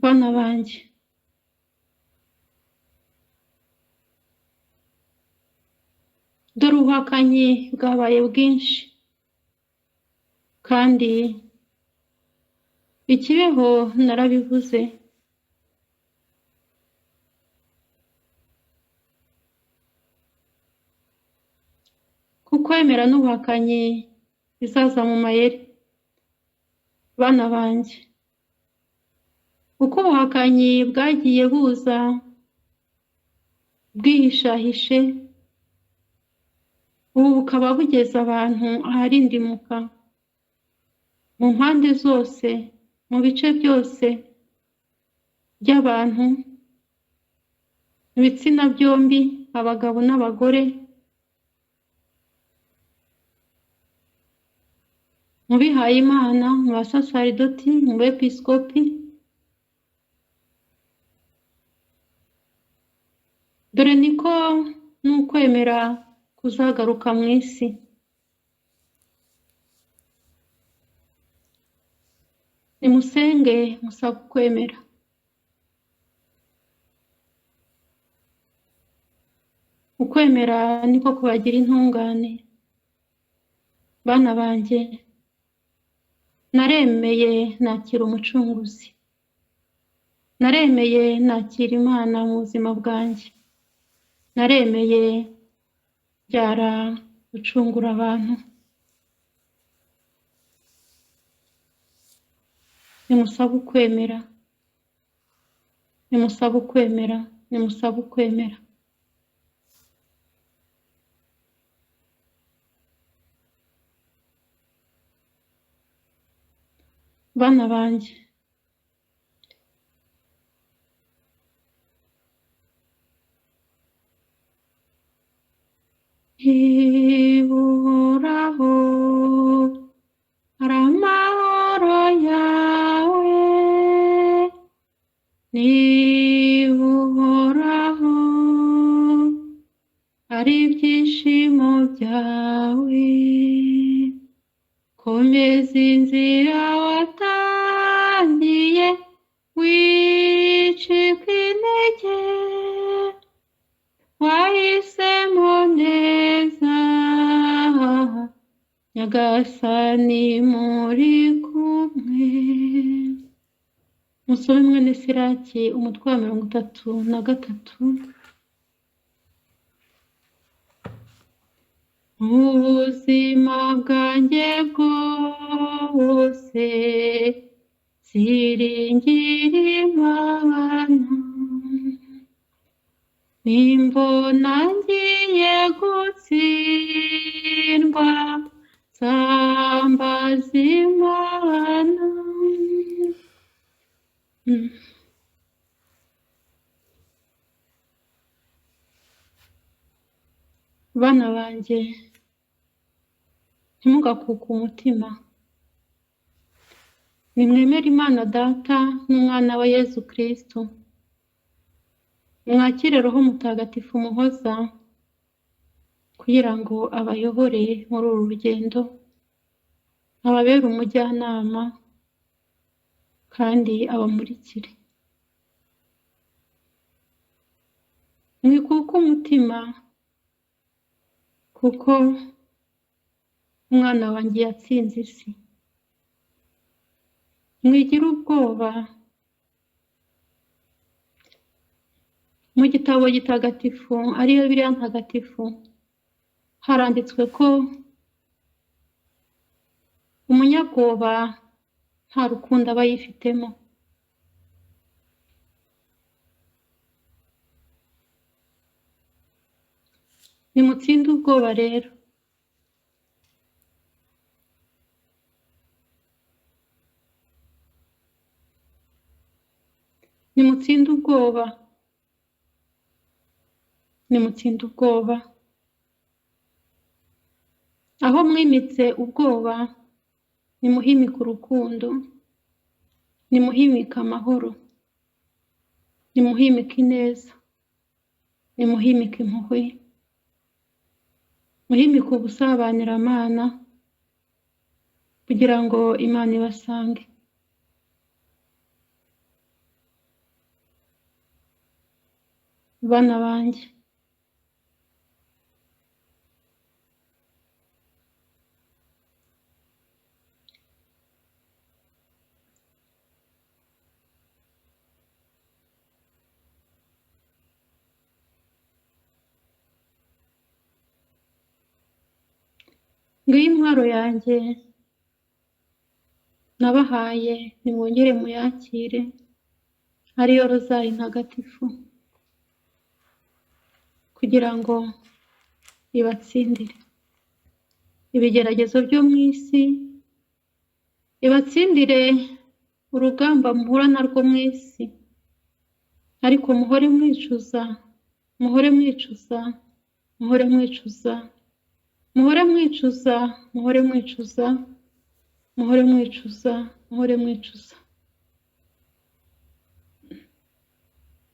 Bana banjye, dore ubuhakanyi bwabaye bwinshi, kandi ikibeho narabivuze. Kukwemera n'ubuhakanyi bizaza mu mayeri. Bana banjye, uko ubuhakanyi bwagiye buza bwihishahishe, ubu bukaba bugeza abantu aharindimuka, mu mpande zose, mu bice byose by'abantu, ibitsina byombi, abagabo n'abagore, mu bihaye Imana, mu basasaridoti, mu bepiskopi. Dore niko n'ukwemera kuzagaruka mu isi. Nimusenge musaba ukwemera. Ukwemera niko kubagira intungane. Bana banjye, naremeye nakira umucunguzi, naremeye nakira Imana mu buzima bwanjye, naremeye byara gucungura abantu. Nimusaba ukwemera, nimusaba ukwemera, nimusaba ukwemera. Bana banjye, Uhoraho ari amahoro yawe, ni Uhoraho ari ibyishimo byawe. Komeza inzira watangiye, wicika intege, wahisemo neza, Nyagasani muri kumwe. Musome mwene Siraki umutwe wa 33. Ubuzima bwanjye bwose siringira Imana, nimbona ngiye gutsindwa nsambaza Imana. Bana banjye, ntimugakuke umutima, nimwemere Imana Data n'Umwana wa Yezu Kristo, mwakire Roho Mutagatifu Umuhoza kugira ngo abayobore muri uru rugendo, ababere umujyanama kandi abamurikire. Mwikuke umutima kuko umwana wanjye yatsinze isi. Mwigire ubwoba. Mu gitabo gitagatifu ariyo Bibiliya ntagatifu haranditswe ko umunyabwoba nta rukundo aba yifitemo. Nimutsinde ubwoba rero. Nimutsinde ubwoba. Nimutsinde ubwoba. Aho mwimitse ubwoba, nimuhimike urukundo, nimuhimike amahoro, nimuhimike ineza, nimuhimike impuhwe, muhimike ubusabaniramana kugira ngo Imana ibasange. Bana banjye, ngiyo intwaro yanjye nabahaye, nimwongere muyakire, ariyo rozari ntagatifu, kugira ngo ibatsindire ibigeragezo byo mu isi, ibatsindire urugamba muhura narwo mu isi. Ariko muhore mwicuza, muhore mwicuza, muhore mwicuza, muhore mwicuza, muhore mwicuza, muhore mwicuza, muhore mwicuza.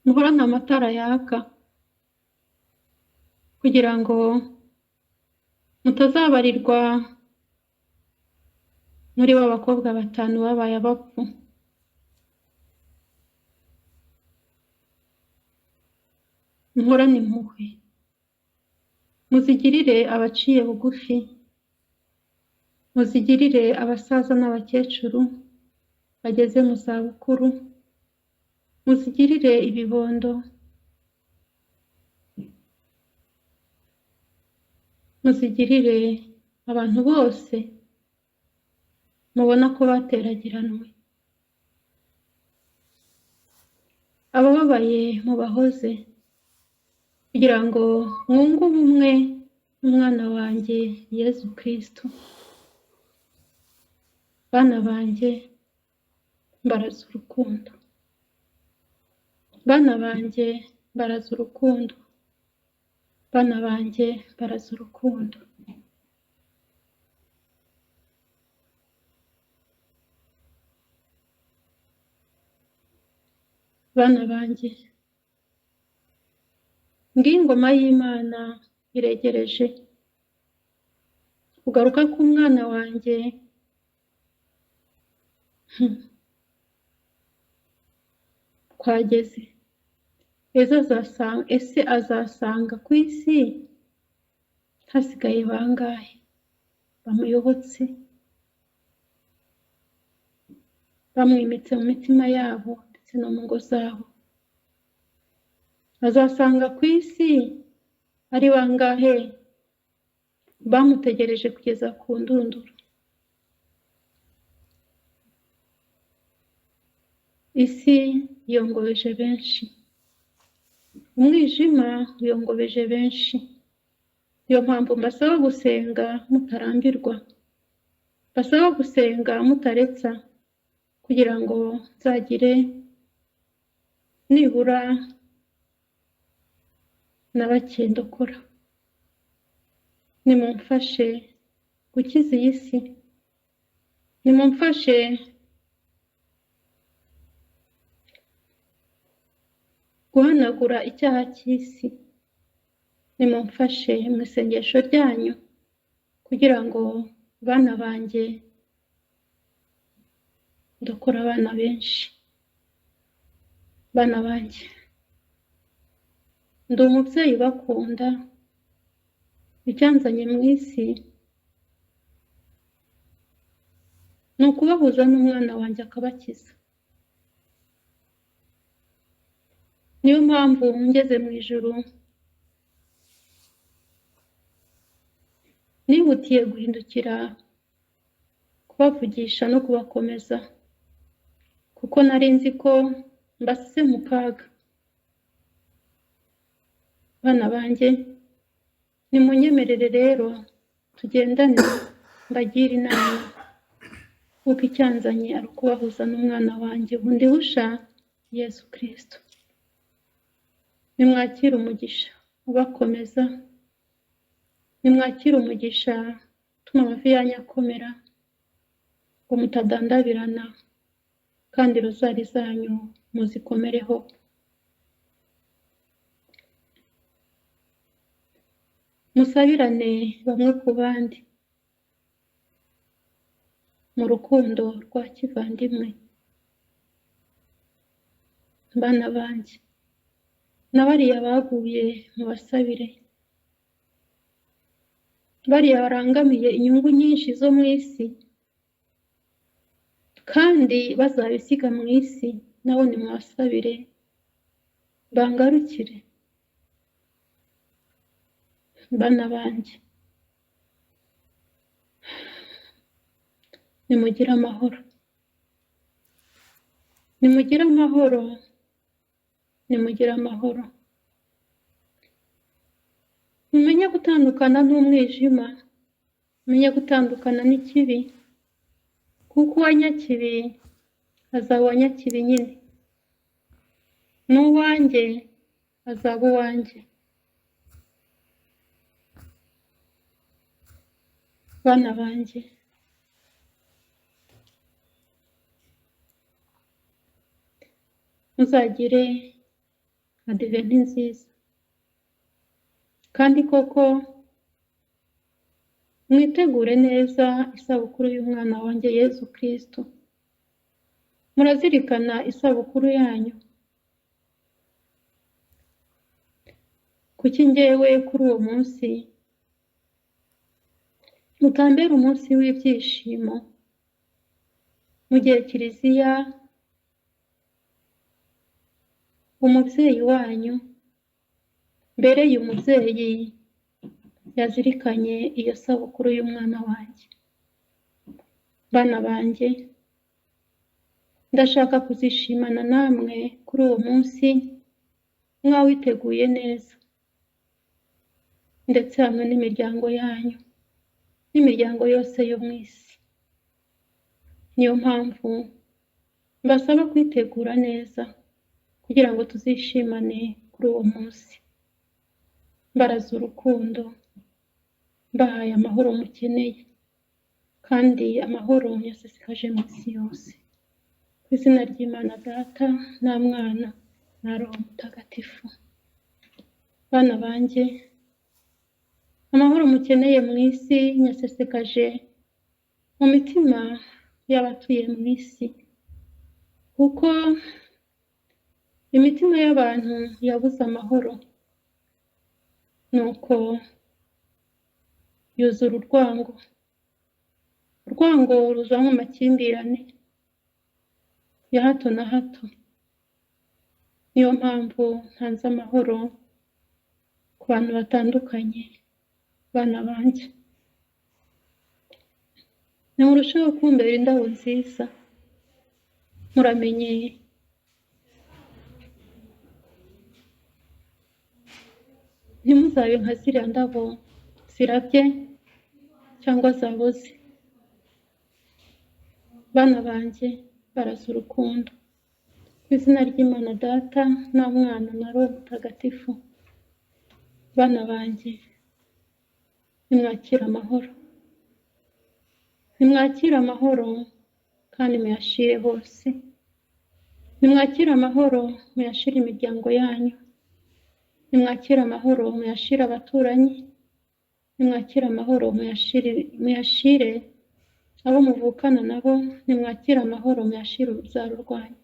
Muhorane amatara yaka kugira ngo mutazabarirwa muri ba bakobwa 5 babaye abapfu. Muhorane impuhwe, muzigirire abaciye bugufi, muzigirire abasaza n'abakecuru bageze mu zabukuru, muzigirire ibibondo, muzigirire abantu bose mubona ko bateragiranwe. Abababaye mubahoze kugira ngo mwunge ubumwe n'umwana wanjye Yezu Kristo. Bana banjye, mbaraza urukundo. Bana banjye, mbaraza urukundo. Bana banjye, mbaraza urukundo. Bana banjye, ngiyo ingoma y'Imana iregereje. Kugaruka k'umwana wanjye kwageze. Ese azasanga ku isi hasigaye bangahe bamuyobotse, bamwimitse mu mitima yabo ndetse no mu ngo zabo? Azasanga ku isi ari bangahe bamutegereje kugeza ku ndunduro? Isi yongoje benshi, umwijima uyongobeje benshi. Niyo mpamvu mbasaba gusenga mutarambirwa, mbasaba gusenga mutaretsa, kugira ngo nzagire nibura na bake ndokora. Nimumfashe gukiza iyi si, nimumfashe guhanagura icyaha cy'isi, nimumfashe mu isengesho ryanyu kugira ngo bana banjye ndokora abana benshi. Bana banjye, ndi umubyeyi ubakunda, icyanzanye mu isi ni ukubahuza n'umwana wanjye akabakiza. Niyo mpamvu ngeze mu ijuru nihutiye guhindukira kubavugisha no kubakomeza, kuko nari nzi ko mbasize mu kaga. Bana banjye, nimunyemerere rero tugendane mbagire inama, kuko icyanzanye ari ukubahuza n'umwana wanjye undihusha Yesu Kristo. Nimwakire umugisha ubakomeza, nimwakire umugisha utuma amavi yanyu akomera, ngo mutadandabirana, kandi rozari zanyu muzikomereho. Musabirane bamwe ku bandi mu rukundo rwa kivandimwe. Bana banjye, na bariya baguye mubasabire, bariya barangamiye inyungu nyinshi zo mu isi kandi bazabisiga mu isi, nabo nimubasabire bangarukire. Bana banjye, nimugire amahoro, nimugire amahoro, nimugire amahoro. Mumenye gutandukana n'umwijima, mumenye gutandukana n'ikibi, kuko uwanyakibi azaba uwanyakibi nyine, n'uwanjye azaba uwanjye. Bana banjye, muzagire adventi nziza, kandi koko mwitegure neza isabukuru y'umwana wanjye Yesu Kristo. Murazirikana isabukuru yanyu. Kuki njyewe kuri uwo munsi mutambera umunsi w'ibyishimo, mu gihe Kiliziya umubyeyi wanyu mbereye umubyeyi yazirikanye iyo sabukuru y'umwana wanjye. Bana banjye, ndashaka kuzishimana namwe kuri uwo munsi mwawiteguye neza, ndetse hamwe n'imiryango yanyu n'imiryango yose yo mu isi. Niyo mpamvu mbasaba kwitegura neza kugira ngo tuzishimane kuri uwo munsi, mbaraza urukundo, mbahaye amahoro mukeneye, kandi amahoro yasesekaje mu isi yose. Ku izina ry'Imana Data na Mwana na Roho Mutagatifu. Bana banjye, amahoro mukeneye mu isi yasesekaje mu mitima y'abatuye mu isi, kuko imitima y'abantu yabuze amahoro, nuko yuzura urwango. Urwango ruzamo amakimbirane ya hato na hato. Niyo mpamvu ntanze amahoro ku bantu batandukanye. Bana banjye, nimurusheho kumbera indabo nziza. Muramenye ntimuzabe nka ziriya ndabo zirabye cyangwa zaboze. Bana banjye baraza urukundo. Ku izina ry'Imana Data na Mwana na Roho Mutagatifu. Bana banjye nimwakire amahoro. Nimwakire amahoro kandi muyashire hose. Nimwakire amahoro muyashire imiryango yanyu. Nimwakire amahoro muyashire abaturanyi. Nimwakire amahoro muyashire abo muvukana nabo. Nimwakire amahoro muyashire urubyaro rwanyu.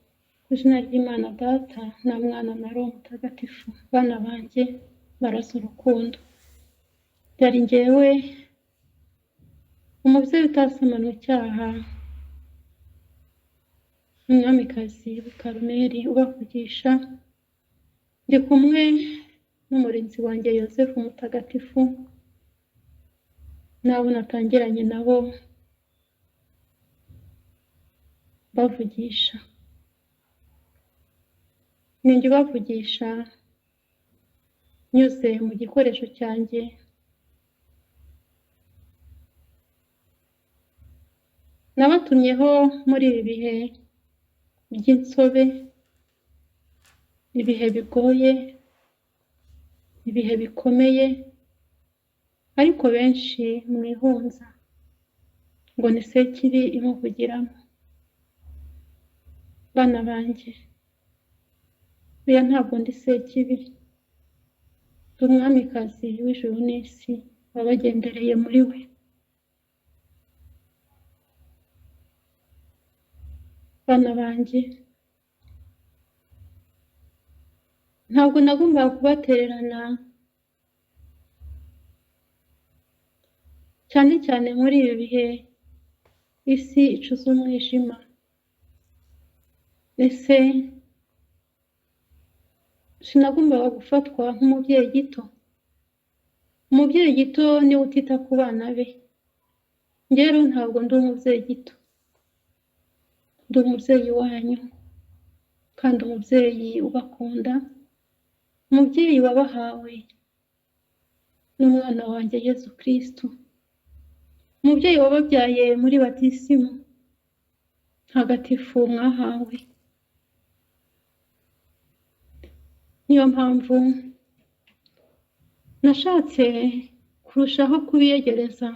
Ku izina ry'Imana Data na Mwana na Roho Mutagatifu. Bana banjye baraza urukundo. Byari njyewe umubyeyi utasamanwe icyaha, umwamikazi w'i Karumeli ubavugisha, ndi kumwe n'umurinzi wanjye Yosefu Mutagatifu, n'abo natangiranye nabo bavugisha. Ninjye ubavugisha nyuze mu gikoresho cyanjye. Nabatumyeho muri ibi bihe by'insobe, ibihe bigoye, ibihe bikomeye, ariko benshi mwihunza ngo ni Sekibi imuvugiramo. Bana banjye, oya ntabwo ndi Sekibi, ndi umwamikazi w'ijuru n'isi wabagendereye muri we. Bana banjye, ntabwo nagombaga kubatererana, cyane cyane muri ibi bihe isi icuza umwijima. Ese sinagombaga gufatwa nk'umubyeyi gito? Umubyeyi gito niwe utita ku bana be. Njye rero ntabwo ndi umubyeyi gito, ndi umubyeyi wanyu kandi umubyeyi ubakunda, umubyeyi wabahawe n'umwana wanjye Yesu Kristo, umubyeyi wababyaye muri batisimu ntagatifu mwahawe. Niyo mpamvu nashatse kurushaho kubiyegereza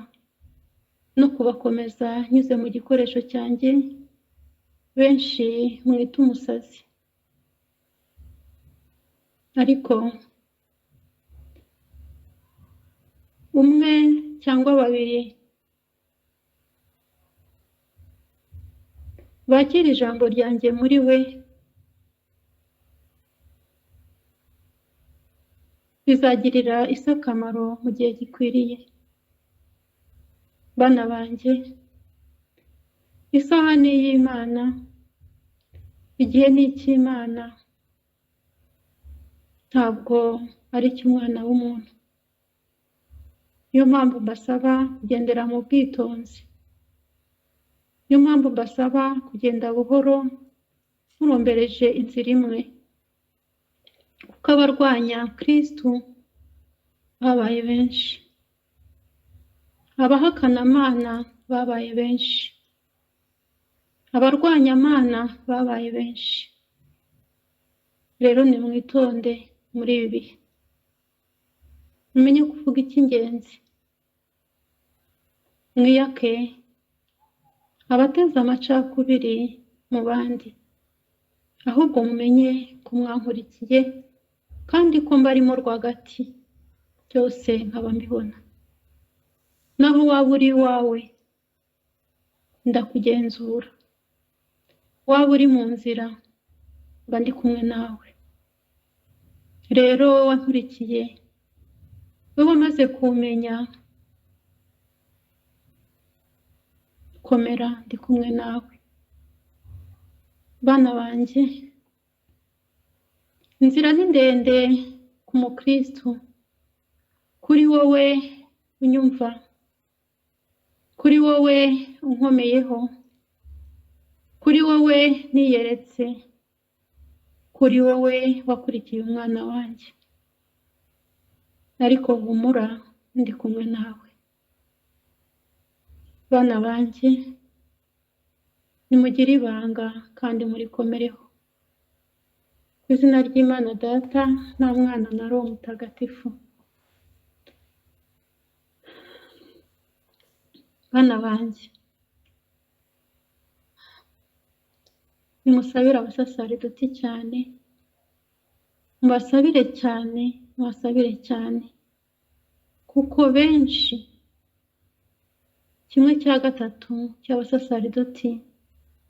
no kubakomeza nyuze mu gikoresho cyanjye benshi mwita umusazi. Ariko umwe cyangwa babiri bakira ijambo ryanjye muri we, bizagirira isi akamaro mu gihe gikwiriye. Bana banjye, isaha ni iy'Imana, igihe ni icy'Imana, ntabwo ari icy'umwana w'umuntu. Niyo mpamvu mbasaba kugendera mu bwitonzi. Niyo mpamvu mbasaba kugenda buhoro murombereje inzira imwe, kuko abarwanya Kristo babaye benshi, abahakana Imana babaye benshi, abarwanya Imana babaye benshi. Rero nimwitonde muri ibi bihe, mumenye kuvuga icy'ingenzi, mwiyake abateza amacakubiri mu bandi, ahubwo mumenye ko mwankurikiye kandi ko mbarimo rwagati, byose nkaba mbibona. Naho waba uri iwawe ndakugenzura, waba uri mu nzira mba ndi kumwe nawe. Rero wankurikiye, wowe wamaze kumenya, komera ndi kumwe nawe. Bana banjye, inzira ni ndende ku mukristo, kuri wowe unyumva, kuri wowe unkomeyeho, kuri wowe niyeretse, kuri wowe wakurikiye umwana wanjye. ariko humura ndi kumwe nawe. Bana banjye, nimugire ibanga kandi murikomereho. Ku izina ry'Imana Data na Mwana na Roho Mutagatifu. Bana banjye, nimusabire abasaserdoti cyane, mubasabire cyane, mubasabire cyane, kuko benshi, 1/3 cy'abasaserdoti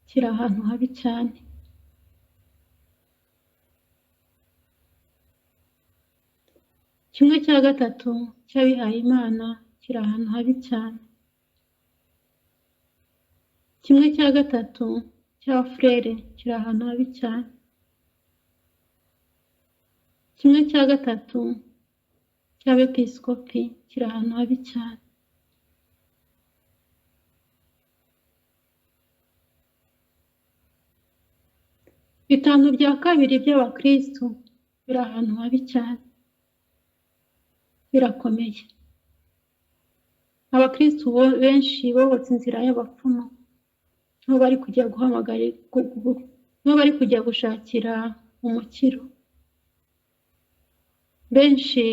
kiri ahantu habi cyane. Kimwe cya gatatu cy'abihaye Imana kiri ahantu habi cyane. 1/3 cy'abafurere kiri ahantu habi cyane. 1/3 cy'abepiskopi kiri ahantu habi cyane. Bitanu bya kabiri by'abakristu biri ahantu habi cyane, birakomeye. Abakristu benshi bobotse inzira y'abapfumu, niho bari kujya niho bari kujya gushakira umukiro. Benshi,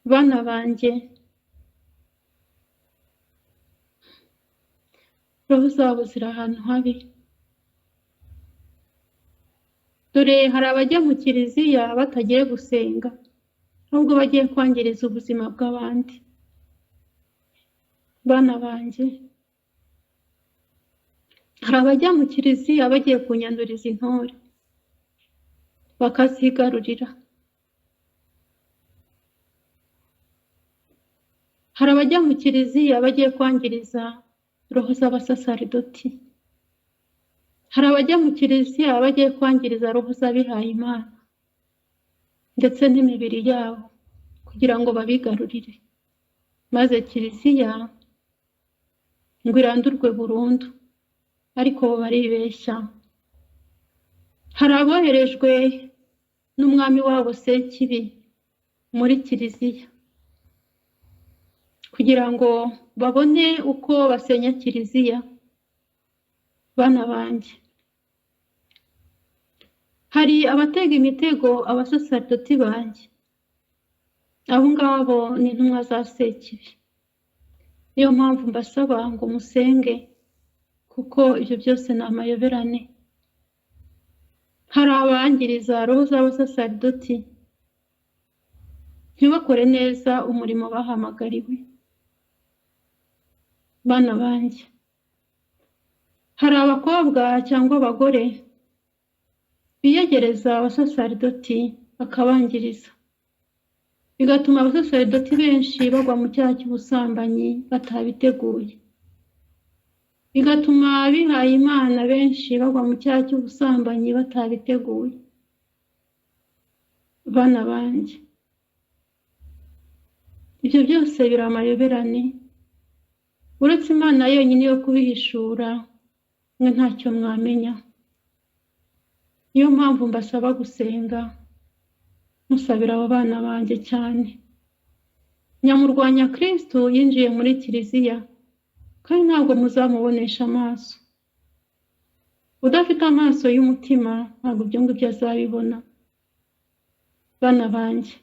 bana banjye, roho zabo ziri ahantu habi. Dore hari abajya mu kiliziya batagiye gusenga, ahubwo bagiye kwangiriza ubuzima bw'abandi. Bana banjye, hari abajya mu kiliziya bagiye kunyanduriza intore, bakazigarurira. Hari abajya mu kiliziya bagiye kwangiriza roho z'abasaserdoti. Hari abajya mu kiliziya bagiye kwangiriza roho z'abihaye Imana ndetse n'imibiri yabo kugira ngo babigarurire, maze kiliziya ngo irandurwe burundu, ariko bo baribeshya. Hari aboherejwe n'umwami wabo Sekibi muri kiliziya kugira ngo babone uko basenya kiliziya. Bana banjye, hari abatega imitego abasaserdoti banjye. Abo ngabo ni intumwa za Sekibi. Niyo mpamvu mbasaba ngo musenge, kuko ibyo byose ni amayoberane. Hari abangiriza roho z'abasaserdoti, ntibakore neza umurimo bahamagariwe. Bana banjye, hari abakobwa cyangwa abagore biyegereza abasaserdoti bakabangiriza, bigatuma abasaserdoti benshi bagwa mu cyaha cy'ubusambanyi batabiteguye, bigatuma abihaye Imana benshi bagwa mu cyaha cy'ubusambanyi batabiteguye. Bana banjye, ibyo byose biri amayoberane. Uretse Imana yonyine yo kubihishura, mwe ntacyo mwamenya. Niyo mpamvu mbasaba gusenga, musabira abo bana banjye cyane. Nyamurwanya Kristo yinjiye muri kiliziya, kandi ntabwo muzamubonesha amaso. Udafite amaso y'umutima ntabwo ibyo ngibyo azabibona. Bana banjye,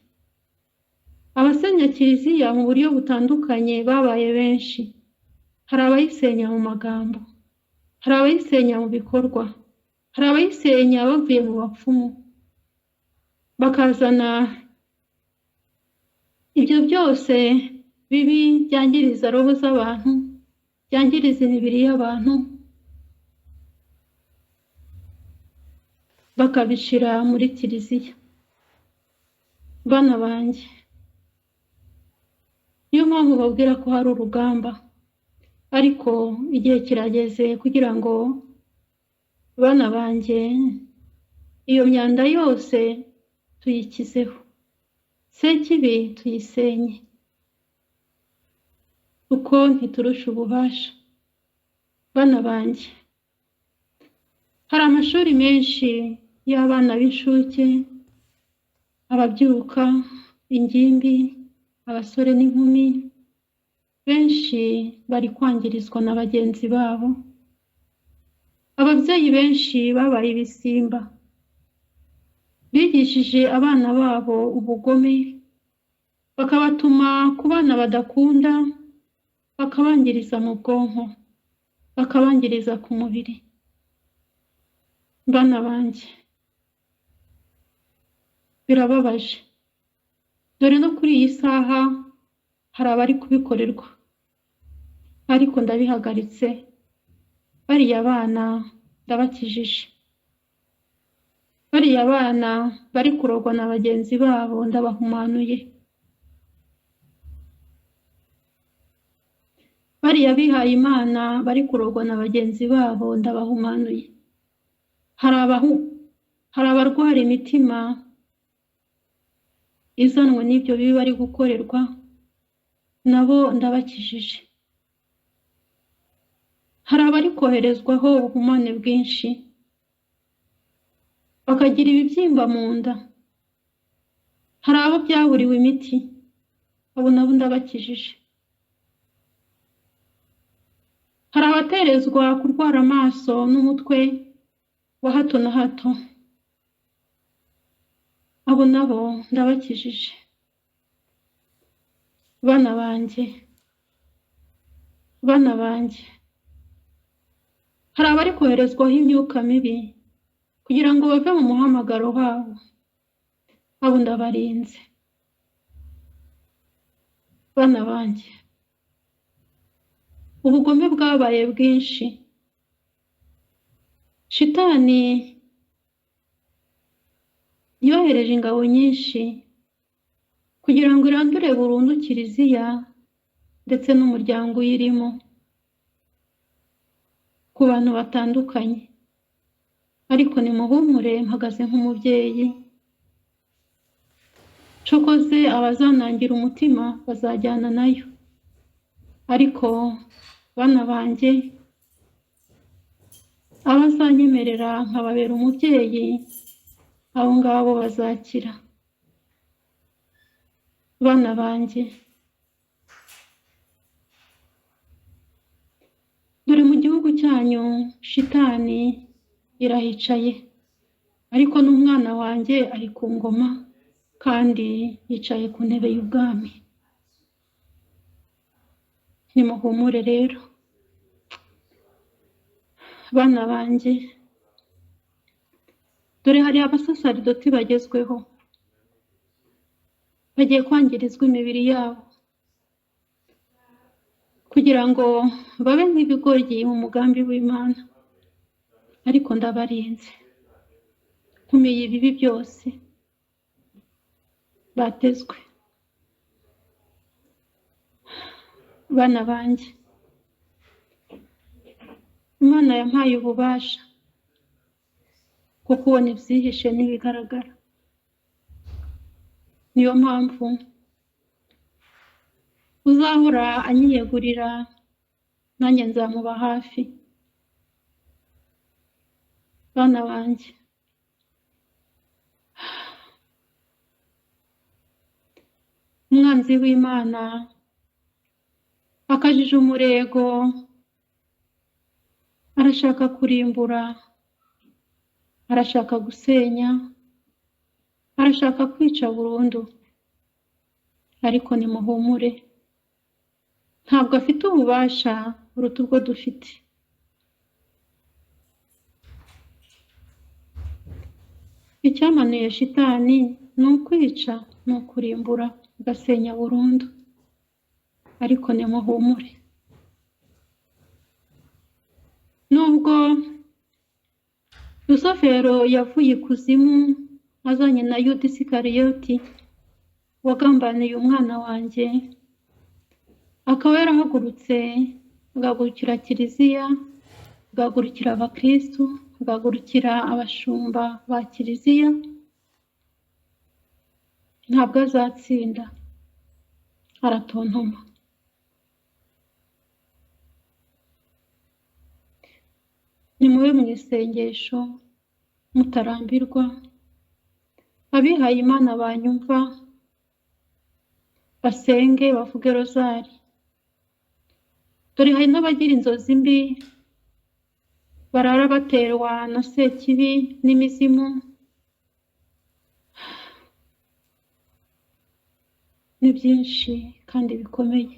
abasenya kiliziya mu buryo butandukanye babaye benshi. Hari abayisenya mu magambo, hari abayisenya mu bikorwa, hari abayisenya bavuye mu bapfumu, bakazana ibyo byose bibi byangiriza roho z'abantu, byangiriza imibiri y'abantu, bakabishira muri kiliziya. Bana banjye, niyo mpamvu babwira ko hari urugamba, ariko igihe kirageze kugira ngo bana banjye iyo myanda yose tuyikizeho, Sekibi tuyisenye, kuko ntiturusha ububasha. Bana banjye, hari amashuri menshi y'abana b'inshuke, ababyiruka, ingimbi, abasore n'inkumi, benshi bari kwangirizwa na bagenzi babo. Ababyeyi benshi babaye ibisimba, bigishije abana babo ubugome, bakabatuma ku bana badakunda, bakabangiriza mu bwonko, bakabangiriza ku mubiri. Bana banjye, birababaje, dore no kuri iyi saha hari abari kubikorerwa, ariko ndabihagaritse. Bariya bana ndabakijije, bariya bana bari kurogwa na bagenzi babo ndabahumanuye, bariya bihaye Imana bari kurogwa na bagenzi babo ndabahumanuye. Hari abarwara imitima izanwe n'ibyo bibi bari gukorerwa, nabo ndabakijije. Hari abari koherezwaho ubuhumane bwinshi, bakagira ibibyimba mu nda. Hari abo byaburiwe imiti, abo nabo ndabakijije. Hari abaterezwa kurwara amaso n'umutwe wa hato na hato, abo nabo ndabakijije. Bana banjye, bana banjye, hari abari koherezwaho imyuka mibi kugira ngo bave mu muhamagaro wabo, abo ndabarinze. Bana banjye, ubugome bwabaye bwinshi. Shitani yohereje ingabo nyinshi kugira ngo irandure burundu Kiliziya ndetse n'umuryango uyirimo ku bantu batandukanye. Ariko nimuhumure, mpagaze nk'umubyeyi. Cokoze abazanangira umutima bazajyana nayo, ariko bana banjye, abazanyemerera nkababera umubyeyi, abo ngabo bazakira. Bana banjye, dore mu gihugu cyanyu Shitani irahicaye, ariko n'umwana wanjye ari ku ngoma kandi yicaye ku ntebe y'ubwami. Nimuhumure rero bana banjye, dore hari abasasaridoti bagezweho, bagiye kwangirizwa imibiri yabo kugira ngo babe nk'ibigoryi mu mugambi w'Imana. Ariko ndabarinze, nkumiye ibibi byose batezwe. Bana banjye, Imana yampaye ububasha bwo kubona ibyihishe n'ibigaragara. Niyo mpamvu uzahora anyiyegurira, nanjye nzamuba hafi. Bana banjye, umwanzi w'Imana akajije umurego, arashaka kurimbura, arashaka gusenya, arashaka kwica burundu. Ariko nimuhumure, ntabwo afite ububasha buruta ubwo dufite. Icyamanuye Shitani ni ukwica, ni ukurimbura, ugasenya burundu. Ariko nimuhumure, nubwo Rusofero yavuye ikuzimu azanye na Yuda Isikariyoti wagambaniye umwana wanjye, akaba yarahagurutse agahagurukira Kiliziya, agahagurukira abakristu, agahagurukira abashumba ba Kiliziya, ntabwo azatsinda, aratontoma. Nimube mu isengesho mutarambirwa. Abihaye Imana banyumva basenge, bavuge rozari. Dore hari n'abagira inzozi mbi, barara baterwa na sekibi n'imizimu. Ni byinshi kandi bikomeye.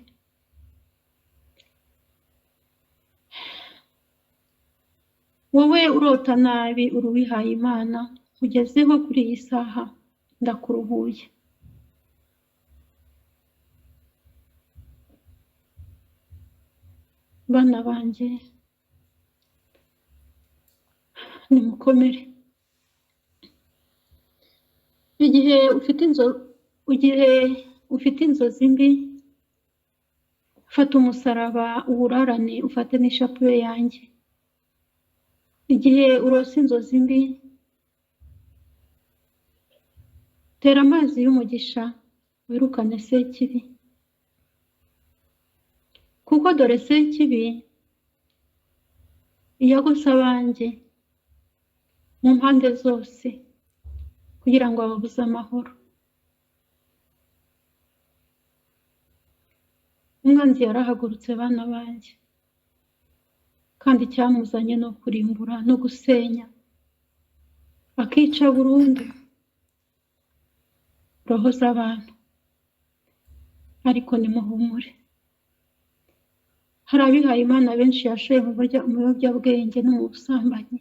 Wowe urota nabi uri uwihaye Imana, ugezeho kuri iyi saha, ndakuruhuye. Bana banjye, nimukomere. Igihe ufite inzozi mbi, fata umusaraba uwurarane, ufate n'ishapure yanjye. Igihe urose inzozi mbi, tera amazi y'umugisha, wirukane sekibi. Kuko dore sekibi yagose abanjye mu mpande zose kugira ngo ababuze amahoro. Umwanzi yarahagurutse, bana banjye, kandi icyamuzanye no kurimbura no gusenya, akica burundu roho z'abantu. Ariko nimuhumure, hari abihaye Imana benshi yashoye mu biyobyabwenge no mu busambanyi.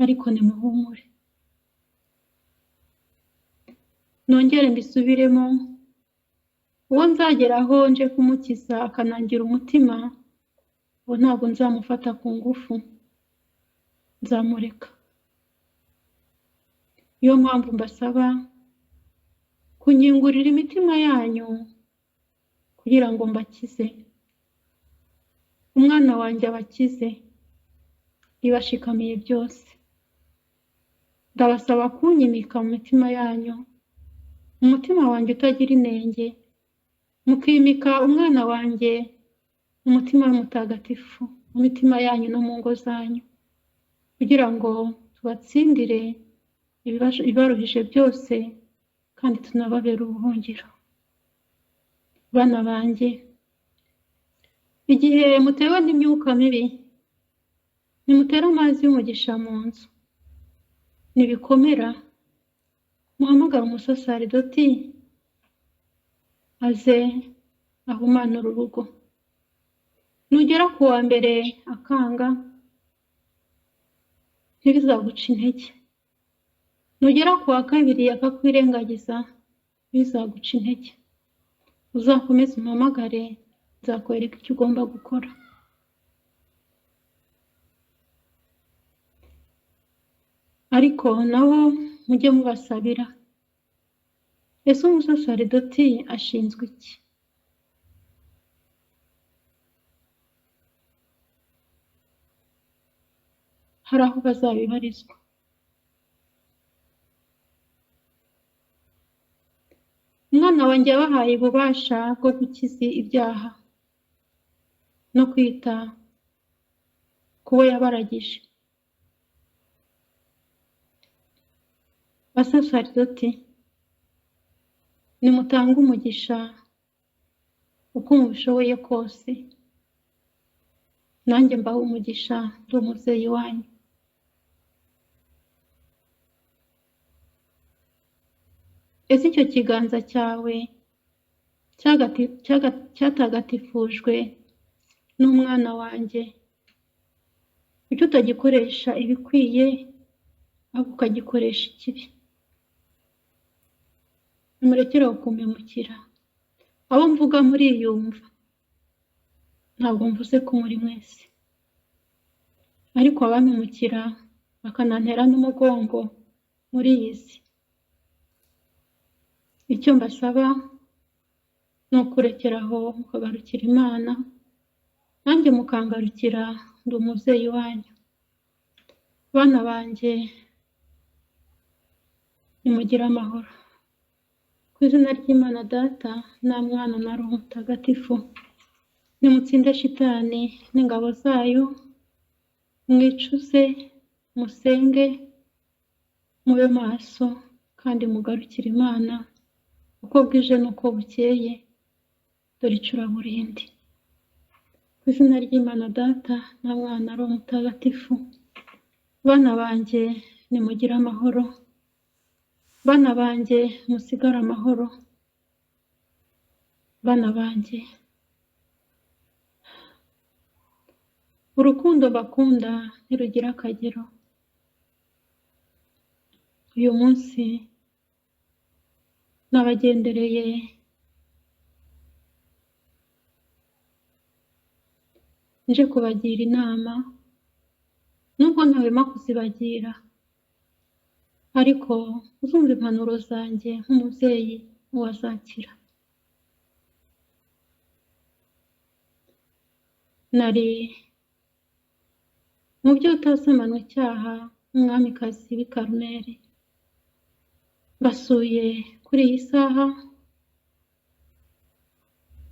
Ariko nimuhumure. Nongere mbisubiremo, uwo nzageraho nje kumukiza akanangira umutima, uwo ntabwo nzamufata ku ngufu, nzamureka. Niyo mpamvu mbasaba kunyingurira imitima yanyu kugira ngo mbakize. Umwana wanjye abakize, ibashikamiye byose. Ndabasaba kunyimika mu mitima yanyu, umutima wanjye utagira inenge, mukimika umwana wanjye umutima w'umutagatifu mu mitima yanyu no mu ngo zanyu, kugira ngo tubatsindire ibibaruhije byose kandi tunababere ubuhungiro. Bana banjye, igihe mutewe n'imyuka mibi, nimutere amazi y'umugisha mu nzu. Nibikomera, muhamagara umusasaridoti aze ahumanure urugo. Nugera ku wa mbere akanga, ntibizaguca intege. Nugera ku wa kabiri akakwirengagiza, ntibizaguca intege. Uzakomeze umpamagare, nzakwereka icyo ugomba gukora. Ariko nabo mujye mubasabira. Ese umusasaridoti ashinzwe iki? Hari aho bazabibarizwa. Umwana wanjye yabahaye ububasha bwo gukiza ibyaha no kwita ku bo yabaragije. Basasaridoti, nimutange umugisha uko mubishoboye kose, nanjye mbahe umugisha, ndi umubyeyi wanyu. Ese icyo kiganza cyawe cyatagatifujwe n'umwana wanjye, kuki utagikoresha ibikwiye ahubwo ukagikoresha ikibi? Nimurekere kumpemukira. Abo mvuga muriyumva, ntabwo mvuze ko muri mwese, ariko abampemukira bakanantera n'umugongo muri iyi si. Icyo mbasaba ni ukurekeraho mukagarukira Imana, nanjye mukangarukira, ndi umubyeyi wanyu. Bana banjye, nimugire amahoro. Ku izina ry'Imana Data na Mwana na Roho Mutagatifu, nimutsinde shitani n'ingabo zayo, mwicuze, musenge, mube maso kandi mugarukire Imana uko bwije n'uko bukeye, dore icuraburindi. Ku izina ry'Imana Data na Mwana ari umutagatifu. Bana banjye nimugire amahoro, bana banjye musigare amahoro, bana banjye. Urukundo bakunda ntirugira akagero. Uyu munsi nabagendereye nje kubagira inama, nubwo ntahwema kuzibagira, ariko uzumva impanuro zanjye nk'umubyeyi wazakira. Nari mu byo utasemanwa icyaha umwamikazi w'i Karumeli. Basuye kuri iyi saha,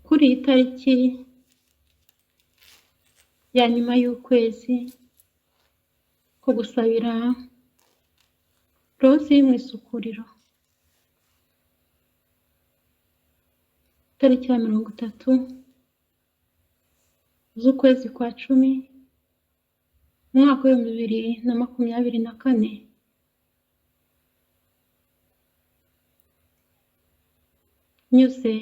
kuri iyi tariki ya nyuma y'ukwezi ko gusabira Rozi mu isukuriro. Tariki ya 30 z'ukwezi kwa 10 mu mwaka wa 2024. Nyuze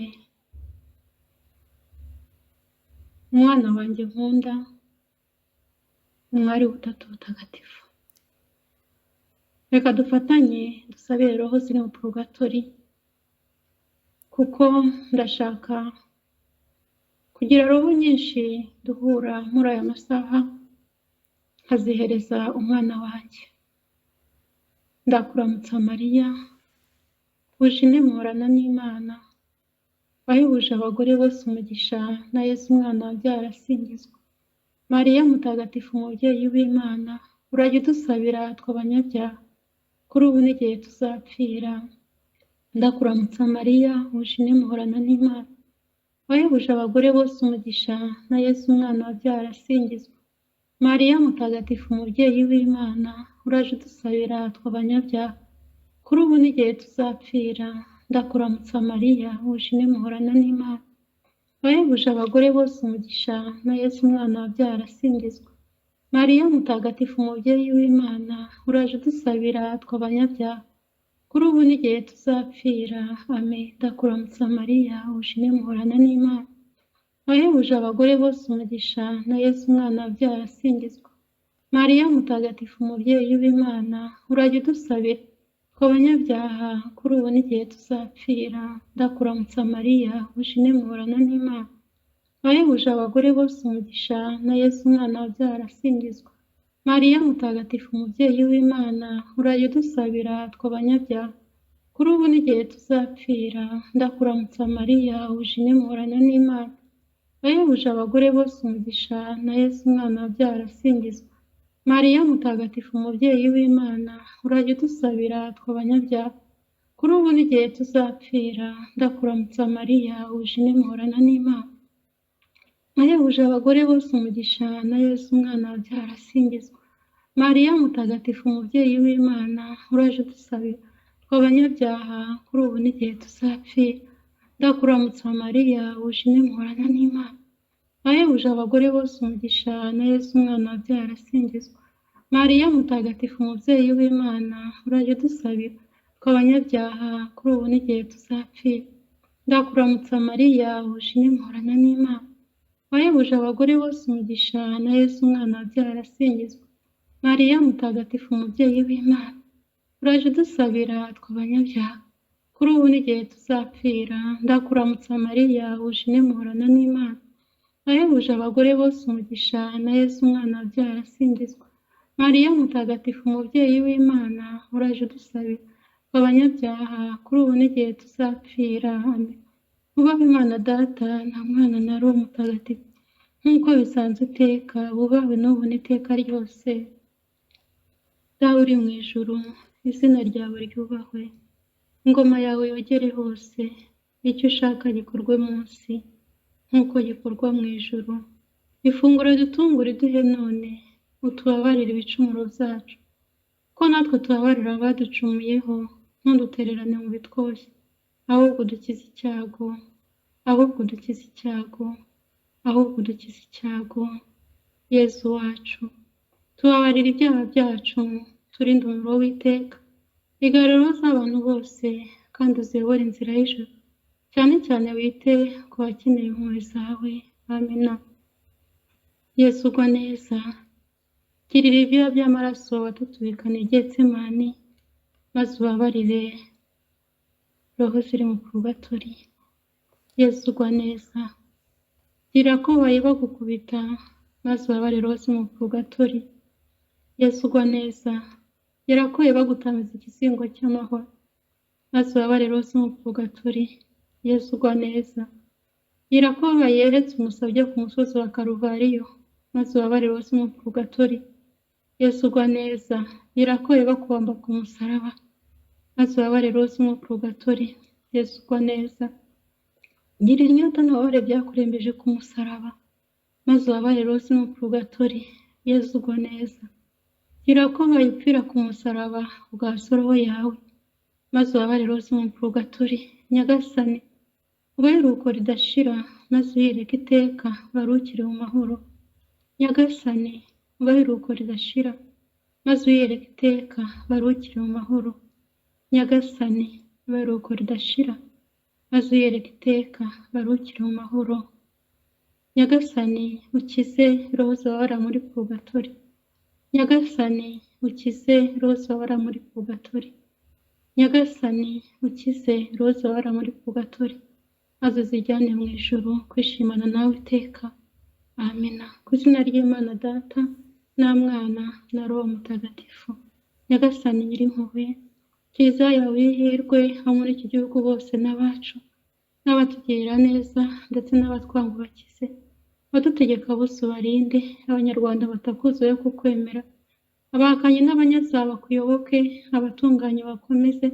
umwana wanjye nkunda, umwari w'ubutatu butagatifu. Reka dufatanye dusabire roho ziri mu purgatori, kuko ndashaka kugira roho nyinshi duhura muri aya masaha nkazihereza umwana wanjye. Ndakuramutsa Mariya, wuje muhorana n'Imana, wahebuje abagore bose umugisha, na Yesu umwana wabyara asingizwa. Mariya mutagatifu umubyeyi w'Imana, urajya udusabira tw'abanyabyaha kuri ubu n'igihe tuzapfira. Ndakuramutsa Mariya, wuje muhorana n'Imana, wahebuje abagore bose umugisha, na Yesu umwana wabyara asingizwa. Mariya mutagatifu umubyeyi w'Imana, uraje udusabira tw'abanyabyaha kuri ubu n'igihe tuzapfira. Ndakuramutsa Mariya, wuje muhorana n'Imana, wahebuje abagore bose umugisha, na Yesu umwana wabyara asingizwa. Mariya mutagatifu umubyeyi w'Imana, uraje udusabira tw'abanyabyaha kuri ubu n'igihe tuzapfira. Amen. Ndakuramutsa Mariya, wuje muhorana n'Imana, wahebuje abagore bose umugisha, na Yesu umwana wabyara asingizwa. Mariya mutagatifu umubyeyi w'Imana, urajya udusabira tw'abanyabyaha kuri ubu n'igihe tuzapfira. Ndakuramutsa Mariya, wuje muhorana n'Imana, wahebuje abagore bose umugisha, na Yesu umwana wabyara asingizwa. Mariya mutagatifu umubyeyi w'Imana, urajya udusabira tw'abanyabyaha kuri ubu n'igihe tuzapfira. Ndakuramutsa Mariya, wuje muhorana n'Imana, wahebuje abagore bose umugisha, na Yesu umwana wabyara asingizwa. Mariya mutagatifu umubyeyi w'Imana, urajya udusabira tw'abanyabyaha kuri ubu n'igihe tuzapfira. Ndakuramutsa Mariya, wuje muhorana n'Imana, wahebuje abagore bose umugisha, na Yesu umwana wabyara asingizwa. Mariya mutagatifu umubyeyi w'Imana, uraje udusabira tw'abanyabyaha kuri ubu n'igihe tuzapfira. Ndakuramutsa Mariya, wuje muhorana n'Imana, wahebuje abagore bose umugisha, na Yesu umwana wabyara asingizwa. Mariya mutagatifu umubyeyi w'Imana, uraje udusabira tw'abanyabyaha kuri ubu n'igihe tuzapfira. Ndakuramutsa Mariya, wuje muhorana n'Imana, wahebuje abagore bose umugisha, na Yesu umwana wabyara asingizwa. Mariya mutagatifu umubyeyi w'Imana, uraje udusabira tw'abanyabyaha kuri ubu n'igihe tuzapfira. Ndakuramutsa Mariya, wuje muhorana n'Imana, wahebuje abagore bose umugisha, na Yesu umwana wabyara asingizwa. Mariya mutagatifu umubyeyi w'Imana, uraje udusabira tw'abanyabyaha kuri ubu n'igihe tuzapfira. Amen. Ubahe Imana Data na Mwana na Roho Mutagatifu, nk'uko bisanzwe iteka, bubahwe n'ubu n'iteka ryose. Dawe uri mu ijuru, izina ryawe ryubahwe, ingoma yawe yogere hose, icyo ushaka gikorwe munsi nk'uko gikorwa mu ijuru. Ifunguro ridutungura iduhe none, utubabarire ibicumuro byacu ko natwe tubabarira abaducumuyeho, ntudutererane mu bitwoshye, ahubwo udukize icyago, ahubwo udukize icyago, ahubwo udukize icyago. Yezu wacu, tubabarira ibyaha byacu, turinde umuriro w'iteka, igaruriro z'abantu bose, kandi uziyobore inzira y'ijuru, cyane cyane wite ku bakeneye impuhwe zawe. Amina. Yesu ugwa neza, girira ibyuya by'amaraso watutubikana i Getsemani, maze ubabarire roho ziri mu purugatori. Yesu ugwa neza, gira ko bagukubita, maze ubabarire roho ziri mu purugatori. Yesu ugwa neza, gira ko bagutamiza igisingo cy'amahwa, maze ubabarire roho ziri mu purugatori. Yesu ugwa neza, gira ko yeretse umusabye ku musozi wa Karuvariyo, maze ubabarire roho ziri mu purugatori. Yesu ugwa neza, gira ko bakubamba ku musaraba, maze ubabarire roho ziri mu purugatori. Yesu ugwa neza, gira inyota n'ububabare byakurembeje ku musaraba, maze ubabarire roho ziri mu purugatori. Yesu ugwa neza, gira ko bayipfira ku musaraba ubwasa roho yawe, maze ubabarire roho ziri mu purugatori. Nyagasani, ubahe iruhuko ridashira, maze uyereke iteka baruhukire mu mahoro. Nyagasani, ubahe iruhuko ridashira, maze uyereke iteka baruhukire mu mahoro. Nyagasani, ubahe iruhuko ridashira, maze uyereke iteka baruhukire mu mahoro. Nyagasani, ukize roho zababara muri purugatori. Nyagasani, ukize roho zababara muri purugatori. Nyagasani, ukize roho zababara muri purugatori, maze uzijyane mu ijuru kwishimana nawe iteka. Amina. Ku izina ry'Imana Data na Mwana na Roho Mutagatifu. Nyagasani Nyirimpuhwe, Kiliziya yawe y'ihirwe abo muri iki gihugu bose n'abacu, n'abatugirira neza ndetse n'abatwanga ubakize, abadutegeka bose ubarinde, Abanyarwanda batakuzuye kukwemera, abahakanyi n'abanyabyaha bakuyoboke, abatunganye bakomeze,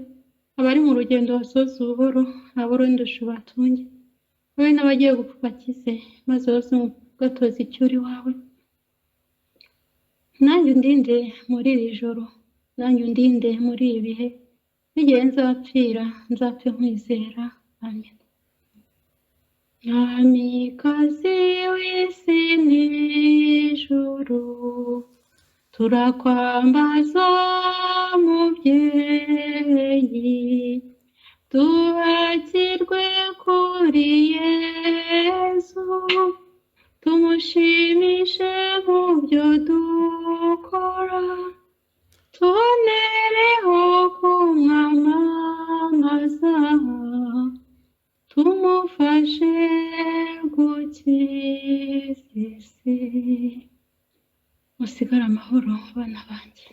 abari mu rugendo basoze ubuhoro, abarondesha batunge, wowe n'abagiye gupfa bakize, maze bose gatoza icyuri iwawe. Nanjye undinde muri iri joro, nanjye undinde muri ibi bihe, n'igihe nzapfira nzapfe nkwizera. Amen. Mwamikazi w'isi n'ijuru, turakwambaza mubyeyi, tuhakirwe kuri Yesu, tumushimishe mu byo dukora, tubonereho kumwamamaza, tumufashe gukiza isi. Musigare amahoro bana banjye.